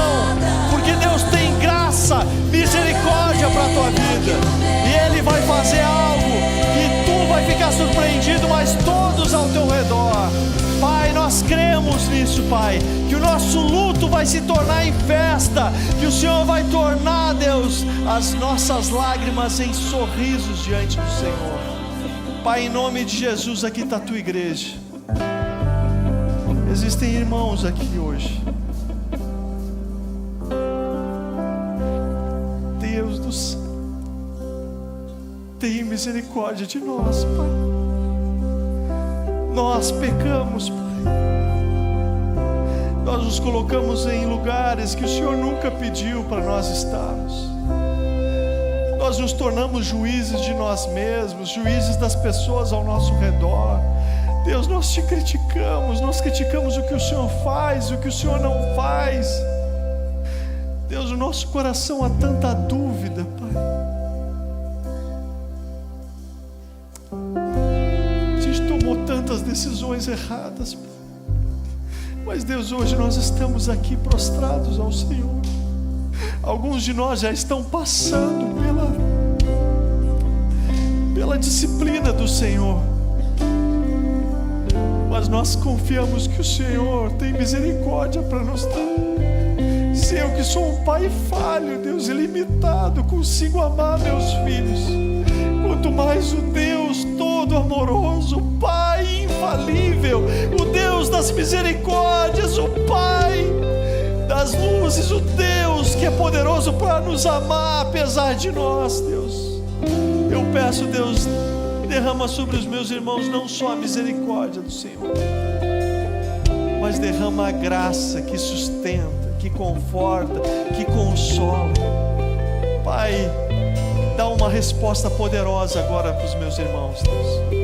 porque Deus tem graça, misericórdia para a tua vida, e Ele vai fazer algo que tu vai ficar surpreendido, mas todos ao teu redor. Pai, nós cremos nisso, Pai, que o nosso luto vai se tornar em festa, que o Senhor vai tornar, Deus, as nossas lágrimas em sorrisos diante do Senhor. Pai, em nome de Jesus, aqui está a tua igreja. Existem irmãos aqui hoje. Deus do céu, tenha misericórdia de nós, Pai. Nós pecamos, Pai. Nós nos colocamos em lugares que o Senhor nunca pediu para nós estarmos. Nós nos tornamos juízes de nós mesmos, juízes das pessoas ao nosso redor. Deus, nós te criticamos, nós criticamos o que o Senhor faz, o que o Senhor não faz. Deus, o nosso coração há tanta dúvida, Pai. A gente tomou tantas decisões erradas, Pai. Mas Deus, hoje nós estamos aqui prostrados ao Senhor. Alguns de nós já estão passando pela disciplina do Senhor, mas nós confiamos que o Senhor tem misericórdia para nos dar. Se eu que sou um pai falho, Deus, ilimitado, consigo amar meus filhos, quanto mais o Deus todo amoroso, o Pai infalível, o Deus das misericórdias, o Pai das luzes, o Deus que é poderoso para nos amar apesar de nós, Deus. Eu peço, Deus, derrama sobre os meus irmãos não só a misericórdia do Senhor, mas derrama a graça que sustenta, que conforta, que consola. Pai, dá uma resposta poderosa agora para os meus irmãos, Deus.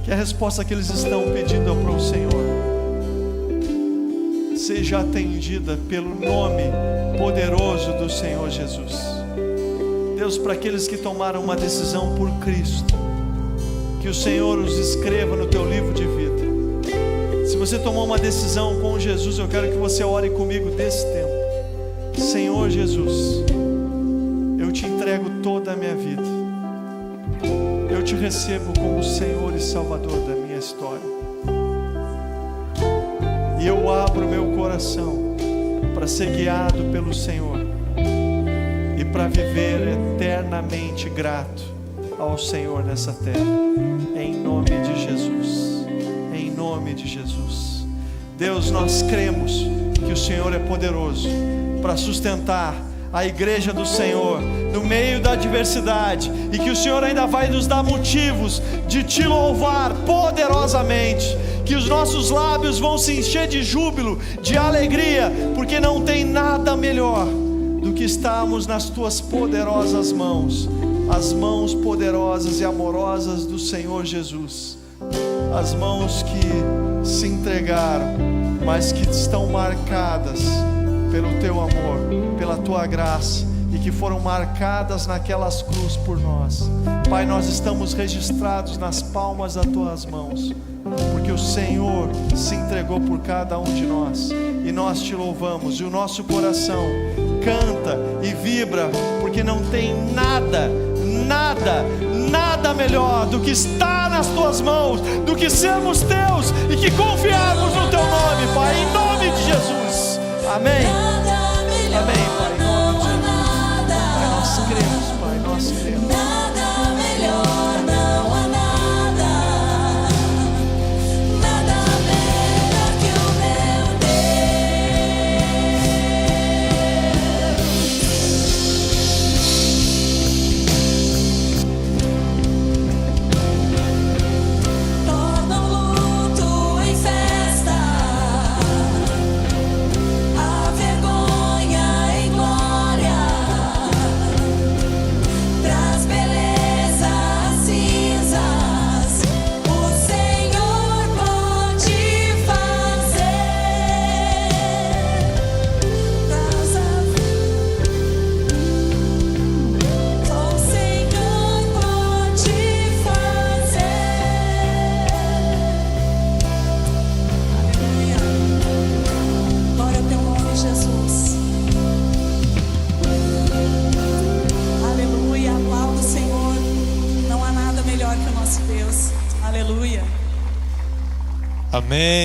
Que a resposta que eles estão pedindo para o Senhor seja atendida pelo nome poderoso do Senhor Jesus. Deus, para aqueles que tomaram uma decisão por Cristo, que o Senhor os escreva no teu livro de vida. Se você tomou uma decisão com Jesus, eu quero que você ore comigo desse tempo. Senhor Jesus, eu te entrego toda a minha vida. Eu te recebo como Senhor e Salvador da minha história. E eu abro meu coração para ser guiado pelo Senhor e para viver eternamente grato ao Senhor nessa terra. Em nome de Jesus. Em nome de Jesus. Deus, nós cremos que o Senhor é poderoso para sustentar a igreja do Senhor no meio da adversidade, e que o Senhor ainda vai nos dar motivos de te louvar poderosamente, que os nossos lábios vão se encher de júbilo, de alegria, porque não tem nada melhor do que estarmos nas tuas poderosas mãos, as mãos poderosas e amorosas do Senhor Jesus, as mãos que se entregaram, mas que estão marcadas pelo teu amor, pela tua graça, e que foram marcadas naquelas cruzes por nós. Pai, nós estamos registrados nas palmas das tuas mãos, porque o Senhor se entregou por cada um de nós, e nós te louvamos, e o nosso coração canta e vibra, porque não tem nada melhor do que estar nas tuas mãos, do que sermos teus e que confiarmos no teu nome, Pai, em nome de Jesus. Amém. Amém, Pai, em nome de Jesus. Pai, nós cremos, Pai, nós cremos. Nada melhor, não há nada, nada melhor que o meu Deus. Torna o luto em festa, a vergonha em glória. Amém.